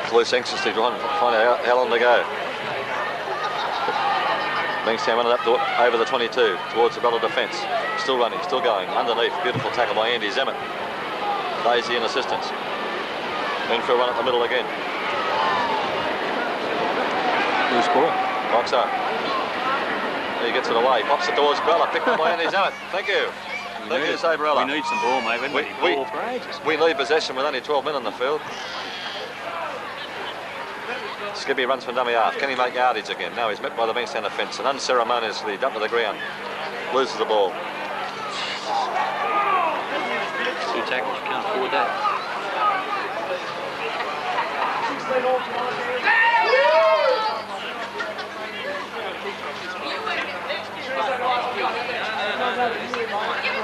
S3: Caloose anxiously trying to find out how long to go. Bankstown running up over the 22 towards the Barella defence. Still running, still going. Underneath, beautiful tackle by Andy Zemet. Daisy in assistance. In for a run at the middle again.
S4: Who's score?
S3: Box up. He gets it away. Pops it towards Barella. Picked up by Andy Zemet. Thank you. Thank you, say Barella.
S4: We need some ball, mate. We need ball for ages.
S3: We leave possession with only 12 men on the field. Skippy runs from dummy half. Can he make yardage again? No, he's met by the Bankstown defence and unceremoniously dumped to the ground. Loses the ball.
S4: 2 tackles, you can't afford that.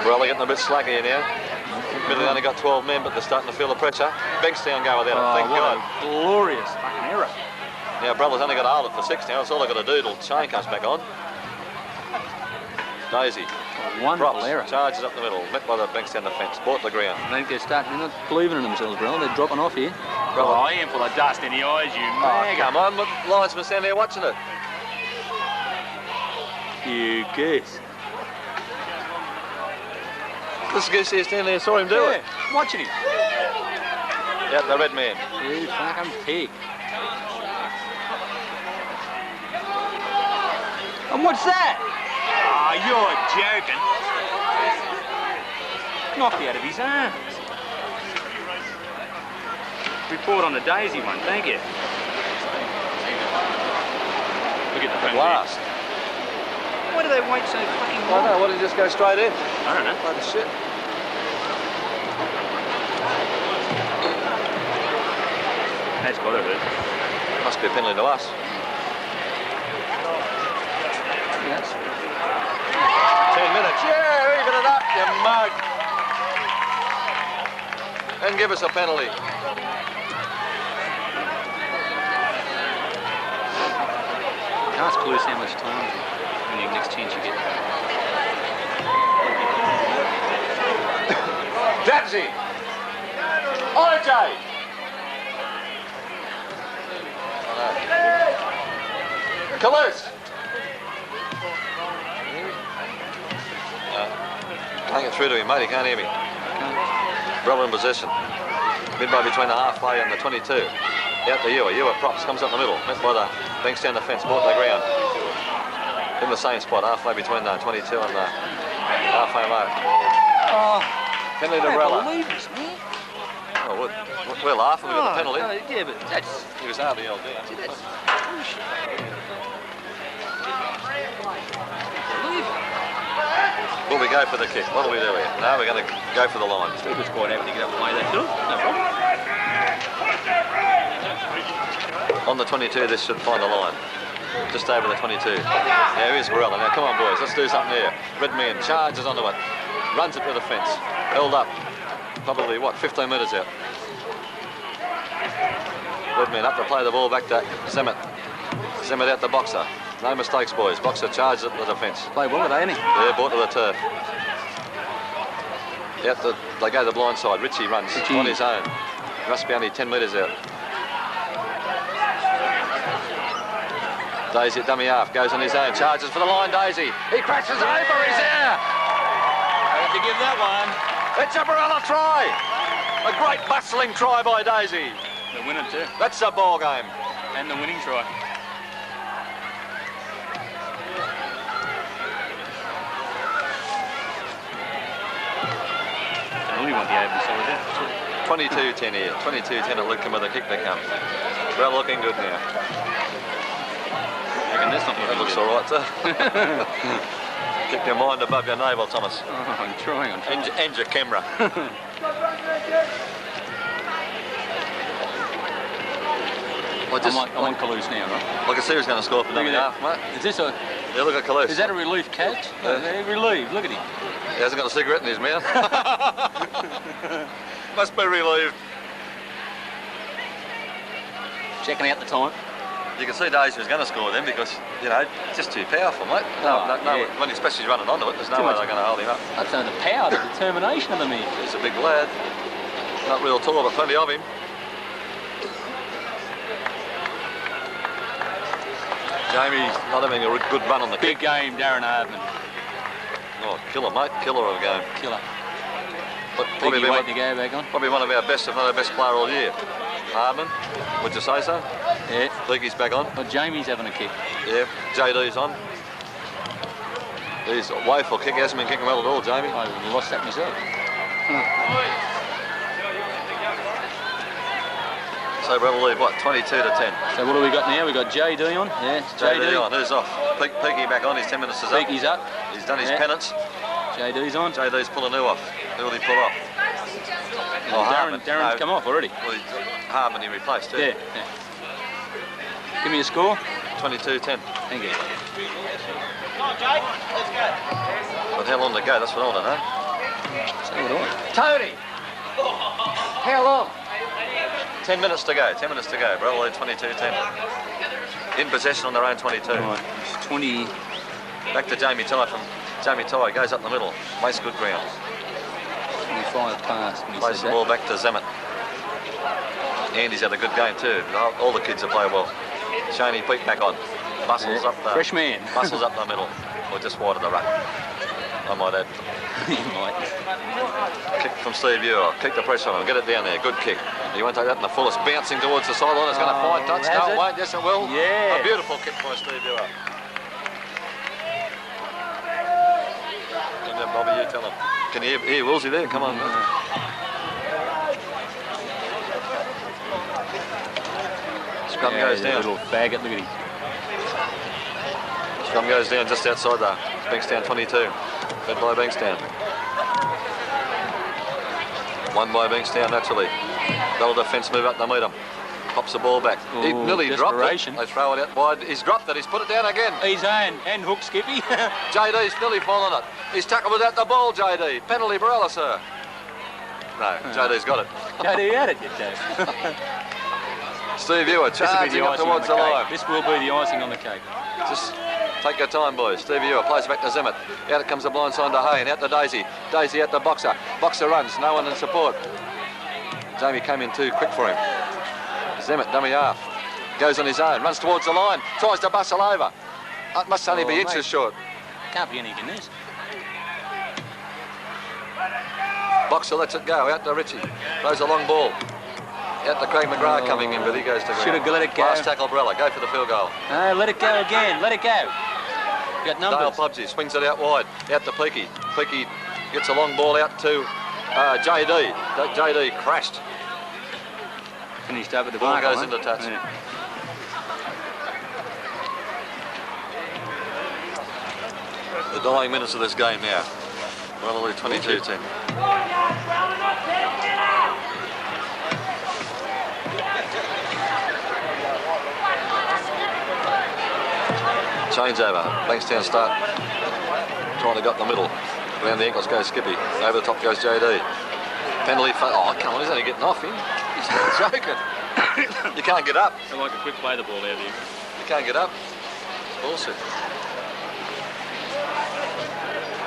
S3: Well, they're getting a bit slack here now. Really only got 12 men, but they're starting to feel the pressure. Bankstown go without it, thank God.
S4: A glorious fucking error.
S3: Now, Brothers only got to hold it for 6 now. That's all they've got to do till Shane comes back on. Daisy.
S4: Wonderful
S3: Props,
S4: error.
S3: charges up the middle, met by the Bankstown defence, bought the ground.
S4: They're starting, they're not believing in themselves, bro. They're dropping off here.
S2: Oh, I am full of dust in the eyes, you mag.
S3: Come on, the linesman stand there watching it.
S4: You goose.
S3: This goose here standing there saw him do it.
S4: Watching him.
S3: Yeah, the red man.
S4: You fucking pig. And what's that?
S2: Oh, you're joking.
S4: Knocked out of his arms.
S2: Report on the Daisy one, thank you. Look at the front
S3: Blast.
S4: Why do they wait so fucking
S3: I
S4: long?
S3: know, why did he just go straight in?
S2: I don't know.
S3: Bloody shit.
S2: That's got to hurt.
S3: Must be a penalty to us.
S4: Yes.
S3: 10 minutes. Yeah, even it up, you mug. And give us a penalty.
S4: Ask Clues how much time when the next chance you get.
S3: Dabsy. RJ. Close. Can't get through to him, mate. He can't hear me. Brother in possession. Midway between the halfway and the 22. Out to Ewer. Ewer props. Comes up the middle. Met by the Bankstown defence. Bought the ground. In the same spot. Halfway between the 22 and the halfway mark.
S4: Oh,
S3: Penalty to
S4: I
S3: Rella.
S4: can't believe this, man.
S3: Oh, we're laughing. We got the penalty.
S4: Yeah, but that's...
S3: He was hardly held down.
S4: See, that's bullshit. Believe it.
S3: Will we go for the kick? What do we do here? No, we're going to go for the line.
S4: Stewart's quite happy to get up and play that too. No problem.
S3: On the 22, this should find the line. Just over the 22. Now here's Varela. Now come on, boys, let's do something here. Redman charges onto it, runs it to the fence, held up. Probably, what, 15 metres out. Redman up to play the ball back to Zemet. Zemet out to Boxer. No mistakes, boys. Boxer charges it to the defence.
S4: Play well today, ain't he?
S3: Yeah, brought to the turf. They go to the blind side. Richie runs on his own. Must be only 10 metres out. Daisy at dummy half, goes on his own, charges for the line, Daisy. He crashes over, he's there!
S2: Have to give that one.
S3: It's a Barella try! A great bustling try by Daisy.
S2: The winner too.
S3: That's a ball game.
S2: And the winning try. I really want the open side there.
S3: 22-10 here. 22-10 at Lidcombe with a kick to come. Well, looking good now.
S4: That's not
S3: That looks all right, sir. Keep your mind above your navel, Thomas.
S4: Oh, I'm trying.
S3: And your camera.
S4: I'm on Calouse now, right?
S3: I can see who's going to score for dummy half, mate.
S4: Is this a...
S3: Yeah, look at Calouse.
S4: Is that a relief catch?
S3: Yeah.
S4: Relief, look at him.
S3: He hasn't got a cigarette in his mouth. Must be relieved.
S4: Checking out the time.
S3: You can see Daisy was going to score then because, you know, just too powerful, mate.
S4: Yeah.
S3: When especially running onto it, there's no way they're going to hold him up.
S4: That's the power, the determination of the man.
S3: He's a big lad. Not real tall, but plenty of him. Jamie's not having a good run on the
S4: Big
S3: kick.
S4: game, Darren Hardman.
S3: Oh, killer, mate. Killer of a game.
S4: Killer.
S3: Probably
S4: Biggie waiting to go back on.
S3: Probably one of our best, if not our best player all year. Hardman, would you say so?
S4: Yeah.
S3: Leakey's back on.
S4: But Jamie's having a kick.
S3: Yeah, JD's on. He's a woeful kick. He hasn't been kicking well at all, Jamie.
S4: I lost that myself.
S3: So we'll leave, what, 22 to 10.
S4: So what do we got now? We got JD on. Yeah,
S3: JD on. Who's off? Peaky back on. His 10 minutes is up.
S4: Peaky's up.
S3: He's done his
S4: Yeah.
S3: penance.
S4: JD's on.
S3: JD's pulling who off? Who will he pull off?
S4: Darren's come off already.
S3: Well, Harmon he replaced too.
S4: Yeah. Give me a score.
S3: 22-10.
S4: Thank you.
S3: But how long to go? That's what I want to know.
S4: So what do I?
S5: Tony! How long?
S3: 10 minutes to go. 10 minutes to go. Bro, 22-10. In possession on their own 22.
S4: Right, it's 20.
S3: Back to Jamie Ty from Jamie Ty. Goes up the middle. Makes good ground.
S4: 25 past. when he
S3: Plays
S4: said
S3: the
S4: that.
S3: ball back to Zemet. Andy's had a good game too. All the kids have played well. Shaney Peak back on. Bustles
S4: Yeah.
S3: up the...
S4: Fresh man.
S3: Bustles up the middle. Or just wide of the ruck. I might add.
S4: You might.
S3: Kick from Steve Ewer. Kick the pressure on him. Get it down there. Good kick. He won't take that in the fullest. Bouncing towards the sideline. It's going to find touch.
S4: has
S3: No,
S4: it?
S3: it won't. Yes, it will.
S4: Yeah.
S3: A beautiful kick by Steve Ewer. And then Bobby, you tell him. Can you hear Wilsey there? Come on. Scrum goes
S4: he's a
S3: down.
S4: little faggot. Look at him.
S3: Scrum goes down just outside there. Bankstown 22. Fed by Bankstown. Won by Bankstown naturally. Double defence move up to meet him. Pops the ball back. He
S4: Ooh,
S3: nearly dropped it.
S4: desperation.
S3: They throw it out wide. He's dropped it. He's put it down again.
S4: He's and hook Skippy.
S3: JD's nearly fallen it. He's tackled without the ball, JD. Penalty, Barella, sir. No, JD's got it.
S4: JD had it, you Dave.
S3: Steve Ewer
S4: This will be
S3: charging
S4: the
S3: up
S4: icing on
S3: towards
S4: the
S3: the
S4: cake.
S3: line.
S4: This will be the icing on the cake.
S3: Just take your time, boys. Steve Ewer plays back to Zemet. Out it comes the blind side to Hay and out to Daisy. Daisy out to Boxer. Boxer runs. No one in support. Jamie came in too quick for him. Zemet, dummy half. Goes on his own. Runs towards the line. Tries to bustle over. It must only be
S4: Oh,
S3: inches
S4: mate.
S3: short.
S4: Can't be anything in this.
S3: Boxer lets it go. Out to Richie. Throws a long ball. Out to Craig McGrath coming in, but he goes to ground.
S4: Should have let it go.
S3: Last tackle, Barella. Go for the field goal.
S4: Let it go again. Let it go. You got
S3: Dale
S4: numbers.
S3: Pubsy swings it out wide. Out to Peaky. Peaky gets a long ball out to JD. JD crashed.
S4: Finished up at the
S3: Ball
S4: mark.
S3: goes
S4: huh?
S3: into touch.
S4: Yeah.
S3: The dying minutes of this game now. Well, 22-10. Changeover. Bankstown start. Trying to get in the middle. Around the ankles goes Skippy. Over the top goes JD. Penalty. Oh, come on. He's only getting off him. He's not joking. You can't get up.
S4: I like a quick play the ball there, dude.
S3: You can't get up. It's bullshit.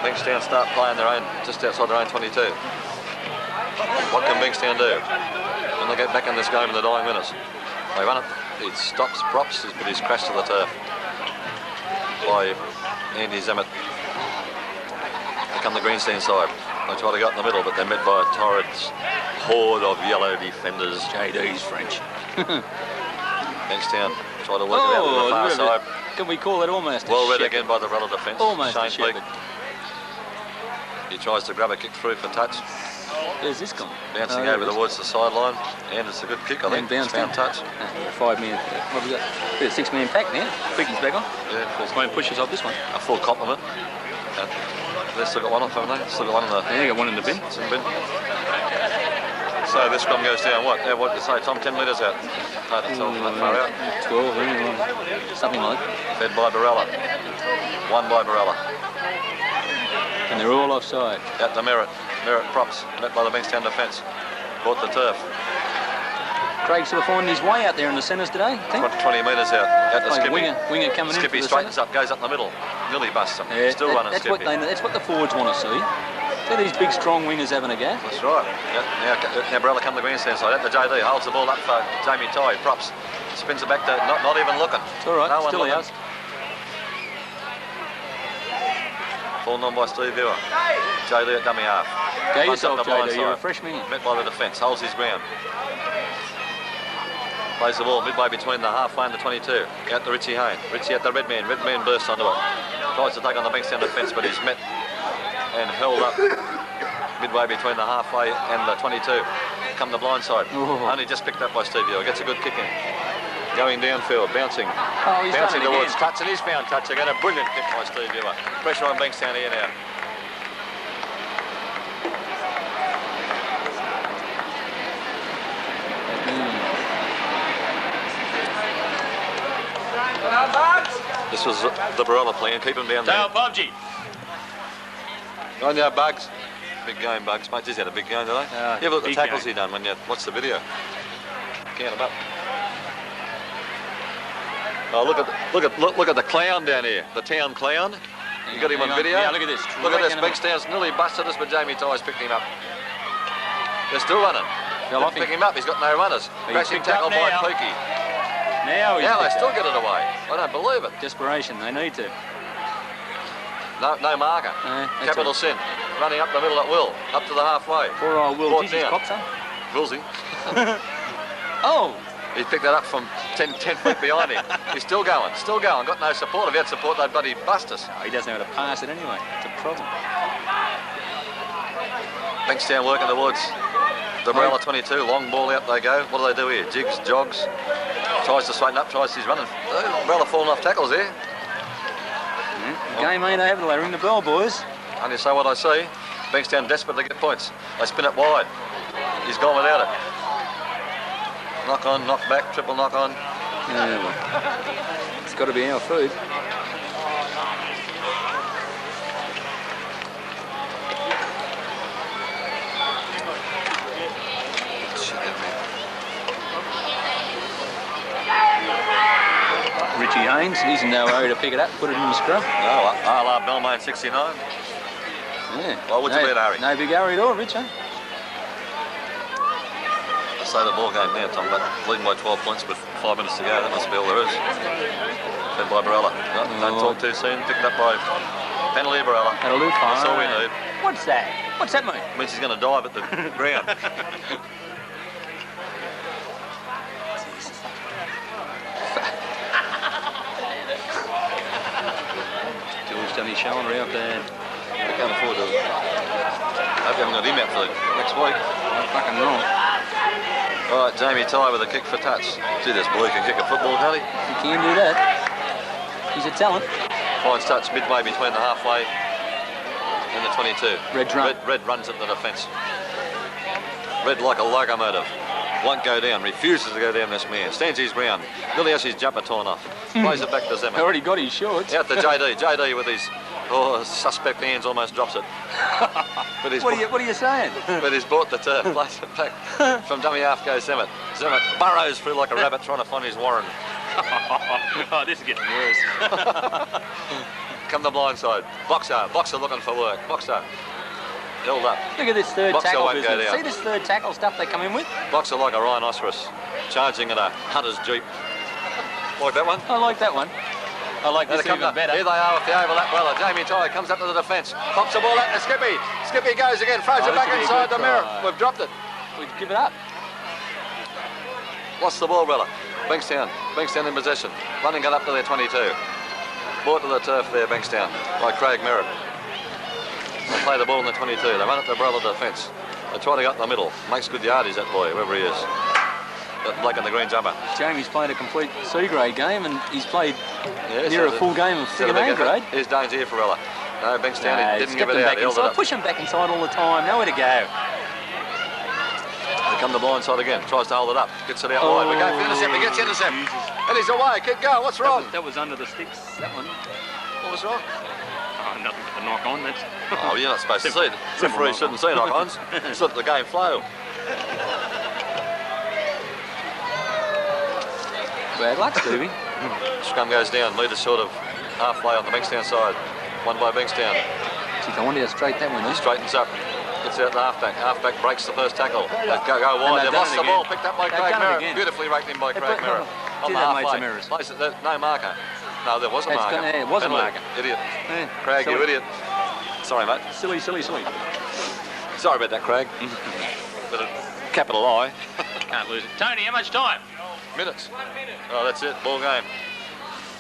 S3: Bankstown start playing their own, just outside their own 22. What can Bankstown do when they get back in this game in the dying minutes? They run it. It stops props, but he's crashed to the turf by Andy Zemet. They come the grandstand side. They try to go up in the middle, but they're met by a torrid horde of yellow defenders.
S4: JD's French.
S3: Bankstown try to work it out to the far side.
S4: Can we call it almost a
S3: Well read
S4: shepherd?
S3: again by the Rutland defence.
S4: Almost a
S3: Shane Peake.
S4: shepherd.
S3: He tries to grab a kick through for touch.
S4: Where's this gone?
S3: Bouncing
S4: there
S3: over
S4: it is.
S3: towards the sideline. And it's a good kick, I think.
S4: And bounced
S3: Found
S4: in.
S3: touch.
S4: 5 man. What have we got? Bit of 6 man pack now. Peaky's back on.
S3: Yeah,
S4: Won't push us off this one.
S3: a full complement. They've still got one off, haven't they? Still got one in the
S4: Yeah, got one in the bin.
S3: bin. So this scrum goes down, what? Yeah, what did you say, Tom? 10 metres out. No, that's all that far out.
S4: 12, something like that.
S3: Fed by Barella. One by Barella.
S4: And they're all offside.
S3: Out to Merritt. Merritt props. Met by the Bankstown defence. Caught the turf.
S4: Craig sort of finding his way out there in the centres today, I think.
S3: 20 metres out. Out to
S4: Like
S3: Skippy.
S4: winger coming
S3: Skippy
S4: in for the
S3: straightens
S4: centre.
S3: up, goes up the middle. Nearly busts him.
S4: Yeah,
S3: Still running
S4: that's
S3: Skippy.
S4: that's what the forwards want to see. See these big, strong wingers having a go.
S3: That's right. Yeah, now Barella come to the grandstand side. Out to JD. Holds the ball up for Jamie Ty. Props. Spins it back to not even looking.
S4: It's all right.
S3: No one
S4: Still
S3: looking.
S4: ours.
S3: Fallen on by Steve Ewer. JD at dummy half.
S4: Go
S3: Bunts up
S4: yourself,
S3: the blind
S4: JD. You're a
S3: side.
S4: fresh man.
S3: Met by the defence. Holds his ground. Plays the ball midway between the halfway and the 22. Out to Richie Hayne. Richie at the red man. Red man bursts onto it. Tries to take on the Bankstown defence, but he's met and held up midway between the halfway and the 22. Come the blind side.
S4: Oh.
S3: Only just picked up by Steve Ewer. Gets a good kick in. Going downfield, bouncing.
S4: Oh, he's
S3: Bouncing
S4: done it
S3: towards
S4: again.
S3: Touch, and he's found Touch again. A brilliant kick by Steve Ewer. Pressure on Bankstown here now. This was the Barella plan. Keep him down there.
S2: Tail PUBG.
S3: On now, Bugs. Big game, Bugs. Mate, he's had a big game today.
S4: Yeah,
S3: You have a look at the
S4: big
S3: tackles
S4: game.
S3: he done when you watch the video. Count them up. Oh, look at the clown down here. The town clown. You got him on video?
S4: Yeah, look at this.
S3: Look at this.
S4: Dragging him
S3: Bankstown's nearly busted us, but Jamie Ty's picked him up. They're still running.
S4: Fell off
S3: Pick
S4: him.
S3: him up. He's got no runners.
S4: He's
S3: Crashing
S4: picked up
S3: tackle by
S4: now.
S3: Peaky.
S4: Now he's
S3: Now they
S4: picked
S3: still
S4: up.
S3: get it away. I don't believe it.
S4: Desperation, they need to.
S3: No marker.
S4: That's
S3: Capital
S4: it.
S3: sin. Running up the middle at will. Up to the halfway.
S4: Poor old Will.
S3: Brought
S4: Geez, he's
S3: down.
S4: copped some.
S3: Willsy.
S4: Oh!
S3: He picked that up from 10 feet behind him. He's still going. Got no support. If he had support, they'd bloody bust us.
S4: No, he doesn't know how to pass it anyway. It's a problem.
S3: Bankstown working towards the Barella 22. Long ball out they go. What do they do here? Jigs, jogs. Tries to straighten up. He's running. Barella falling off tackles there.
S4: The game ain't over till they ring the bell, boys.
S3: Only say what I see. Bankstown desperate to get points. They spin it wide. He's gone without it. Knock on, knock back, triple knock on.
S4: Yeah, well, it's got to be our food. Richie Haynes, he's in no hurry to pick it up, put it in the scrum.
S3: No, a la Belmain 69.
S4: Yeah.
S3: Why would you be in a hurry?
S4: No big hurry at all, Rich, huh?
S3: Say the ball game now, Tom, but leading by 12 points with 5 minutes to go. That must be all there is. Fed by Barella. Don't talk too soon. Picked up by penalty Barella.
S4: That'll do fine.
S3: That's all we need.
S4: What's that? What's that mean?
S3: Means he's going to dive at the ground.
S4: George done his shoulder out there.
S3: I can't afford to. I hope you haven't got him out for next week.
S4: I'm fucking wrong.
S3: All right, Jamie Ty with a kick for touch. See, this boy can kick a football, can't he?
S4: He can do that. He's a talent.
S3: Finds touch midway between the halfway and the 22.
S4: Red run.
S3: Red runs at the defence. Red like a locomotive. Won't go down, refuses to go down this man. Stands his ground. Nearly has his jumper torn off. Plays it back to Zimmer.
S4: Already got his shorts.
S3: Out to JD. JD with his suspect hands almost drops it. But he's,
S4: What are you saying?
S3: but he's bought the turf. Plays it back from dummy half goes Zimmer. Zimmer burrows through like a rabbit trying to find his warren.
S2: Oh, this is getting worse.
S3: Come the blind side. Boxer looking for work. Boxer. Held up.
S4: Look at this third
S3: Boxer
S4: tackle
S3: won't go
S4: business.
S3: down.
S4: See this third tackle stuff they come in with?
S3: Boxer like a rhinoceros. Charging at a hunter's jeep. Like that one?
S4: I like that one. I like
S3: Here
S4: this
S3: they come
S4: even
S3: up.
S4: better.
S3: Here they are with the overlap brother. Jamie Ty comes up to the defence. Pops the ball out to Skippy. Skippy goes again. Throws
S4: Oh,
S3: it back
S4: this will be a
S3: inside
S4: good
S3: the mirror.
S4: try.
S3: We've dropped it.
S4: We'd give it up.
S3: Lost the ball, brother. Bankstown in possession. Running it up to their 22. Brought to the turf there, Bankstown, by Craig Merritt. They play the ball in the 22. They run it to brother defence. They try to get in the middle. Makes good yardies, that boy, whoever he is. That bloke in the green jumper.
S4: Jamie's played a complete C-grade game and he's played
S3: Yeah,
S4: near
S3: so
S4: a full game of
S3: instead
S4: friggin'
S3: big
S4: A-grade.
S3: effort, here's Danger here for Ella. No, Bankstown, he didn't give it out.
S4: Back
S3: He held it
S4: inside.
S3: up.
S4: Push him back inside all the time. Nowhere to go.
S3: They come the blind side again. Tries to hold it up. Gets it out wide. We're going for intercept. He gets intercept. And he's away. Keep going. What's wrong?
S4: That was under the sticks, that one.
S3: What was wrong?
S2: Oh, nothing to knock on. That's.
S3: Oh, you're not supposed to see it.
S2: Simple
S3: Referee
S2: knock-on.
S3: shouldn't see knock-ons. Just let the game flow.
S4: Bad luck, Stevie.
S3: Scrum goes down. Leader short of halfway on the Bankstown side. Won by Bankstown.
S4: Gee, I wonder how straight that one
S3: He
S4: is.
S3: straightens up. Gets out the halfback. Halfback breaks the first tackle. They go
S4: And
S3: wide.
S4: they've
S3: They've lost
S4: done
S3: the
S4: it
S3: ball.
S4: again.
S3: Picked up by
S4: They've
S3: Craig
S4: done it
S3: Merritt.
S4: again.
S3: Beautifully raked in by
S4: They
S3: Craig
S4: put-
S3: Merritt. On
S4: Did
S3: the
S4: have made some
S3: halfway.
S4: errors.
S3: Plays it, no marker. No, there was a
S4: It's
S3: marker.
S4: gonna- it was a
S3: Penalty.
S4: marker.
S3: Idiot.
S4: Yeah.
S3: Craig, you
S4: Silly.
S3: idiot. Sorry, mate.
S4: Silly.
S3: Sorry about that, Craig. But a capital I.
S2: Can't lose it. Tony, how much time?
S3: Minutes. Oh, that's it. Ball game.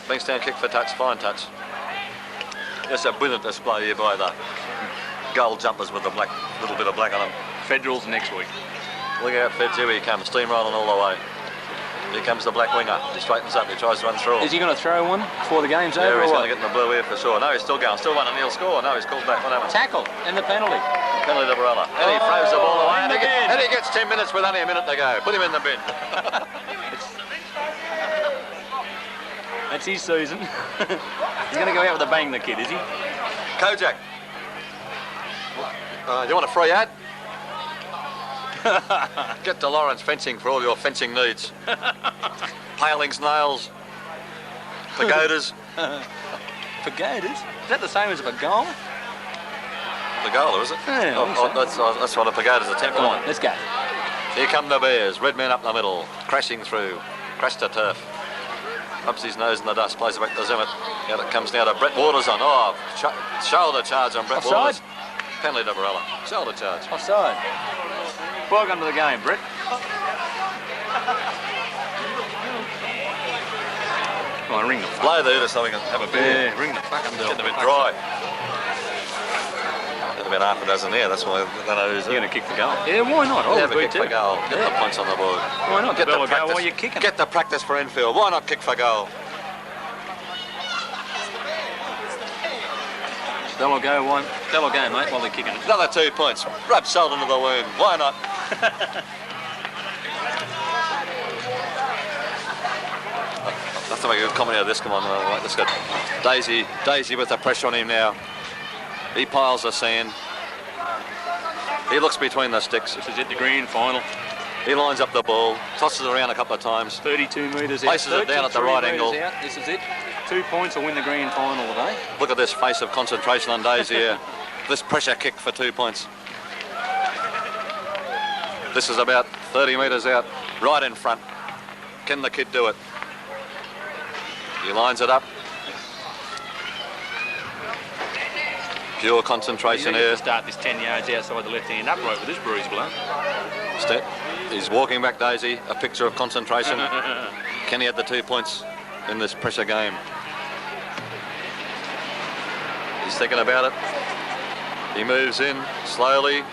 S3: Bankstown kick for touch. Fine touch. That's a brilliant display here by the gold jumpers with the black A little bit of black on him.
S2: Federals next week.
S3: Look out, Feds, here he comes, steamrolling all the way. Here comes the black winger. He straightens up, he tries to run through him.
S4: Is he going to throw one before the game's over?
S3: Yeah, he's
S4: or
S3: going to get in the blue here for sure. No, he's still going, still 1-0 score. No, he's called back. What happened?
S4: Tackle and the penalty.
S3: Penalty to Barella. And he throws the ball away.
S4: in the bin.
S3: And he gets 10 minutes with only a minute to go. Put him in the bin.
S4: That's his season. He's going to go out with a bang, the kid, is he?
S3: Kojak. You want a free ad? Get to Lawrence Fencing for all your fencing needs. Palings, nails, pagodas.
S4: Pagodas? Is that the same as a pagoda?
S3: Pagoda, is it?
S4: Yeah,
S3: oh, that's what a pagoda's a temple.
S4: Come on, let's go.
S3: Here come the Bears. Red men up the middle, crashing through. Crash to turf. Rubs his nose in the dust, plays it back to Zimmett. Out it comes now to Brett Waters on. Oh, shoulder charge on Brett
S4: Offside?
S3: Waters. Penalty to Barella. Shoulder charge.
S4: Offside. Welcome to the game, Brett. Come on, ring the fuck.
S3: Blow the Uter so we can have a beer.
S4: Yeah, ring the fucking bell.
S3: Getting a bit dry. There's about half a dozen there, that's why I don't know who's
S4: You're going to kick the goal? Yeah, why not?
S3: Yeah,
S4: I'll
S3: but kick for goal. Get the points on the board.
S4: Why not?
S3: Get
S4: The bell
S3: the
S4: will go
S3: practice.
S4: while you're kicking.
S3: Get the practice for infield. Why not kick for goal?
S4: They'll go, mate, while they're kicking it.
S3: Another 2 points. Rub salt into the wound. Why not? Let's make a good comment out of this. Come on, let's go. Daisy with the pressure on him now. He piles the sand. He looks between the sticks.
S4: This is it, the grand final.
S3: He lines up the ball, tosses it around a couple of times.
S4: 32 metres out.
S3: Places it down at the right
S4: 33
S3: angle.
S4: metres out. This is it. 2 points will win the grand final today.
S3: Look at this face of concentration on Daisy here. This pressure kick for 2 points. This is about 30 metres out, right in front. Can the kid do it? He lines it up. Pure concentration
S4: He's
S3: here.
S4: to start this 10 yards outside the left-hand upright with this bruise blow.
S3: Step. He's walking back Daisy, a picture of concentration. Can he add the 2 points in this pressure game? He's thinking about it. He moves in slowly.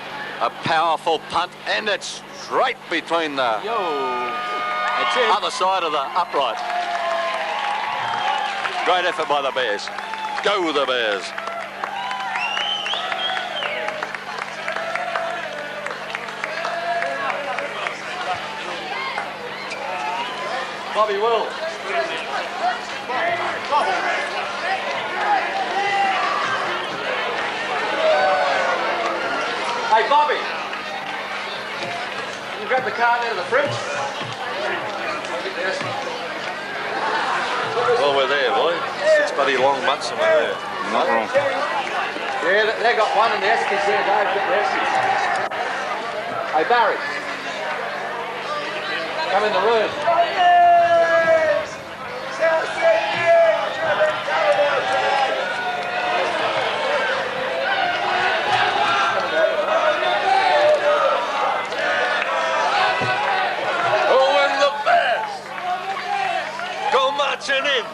S3: A powerful punt, and it's straight between the
S4: That's it.
S3: other side of the upright. Great effort by the Bears. Go the Bears. Bobby Wills. Hey, Bobby. Can you grab the card out of the fridge? Well, we're there, boy. 6 bloody long months and we're there.
S4: Not wrong.
S5: Yeah, they got one in the Eskies there, Dave. Get the Eskies. Hey, Barry. Come in the room.
S3: Oh, and the Bears go marching in.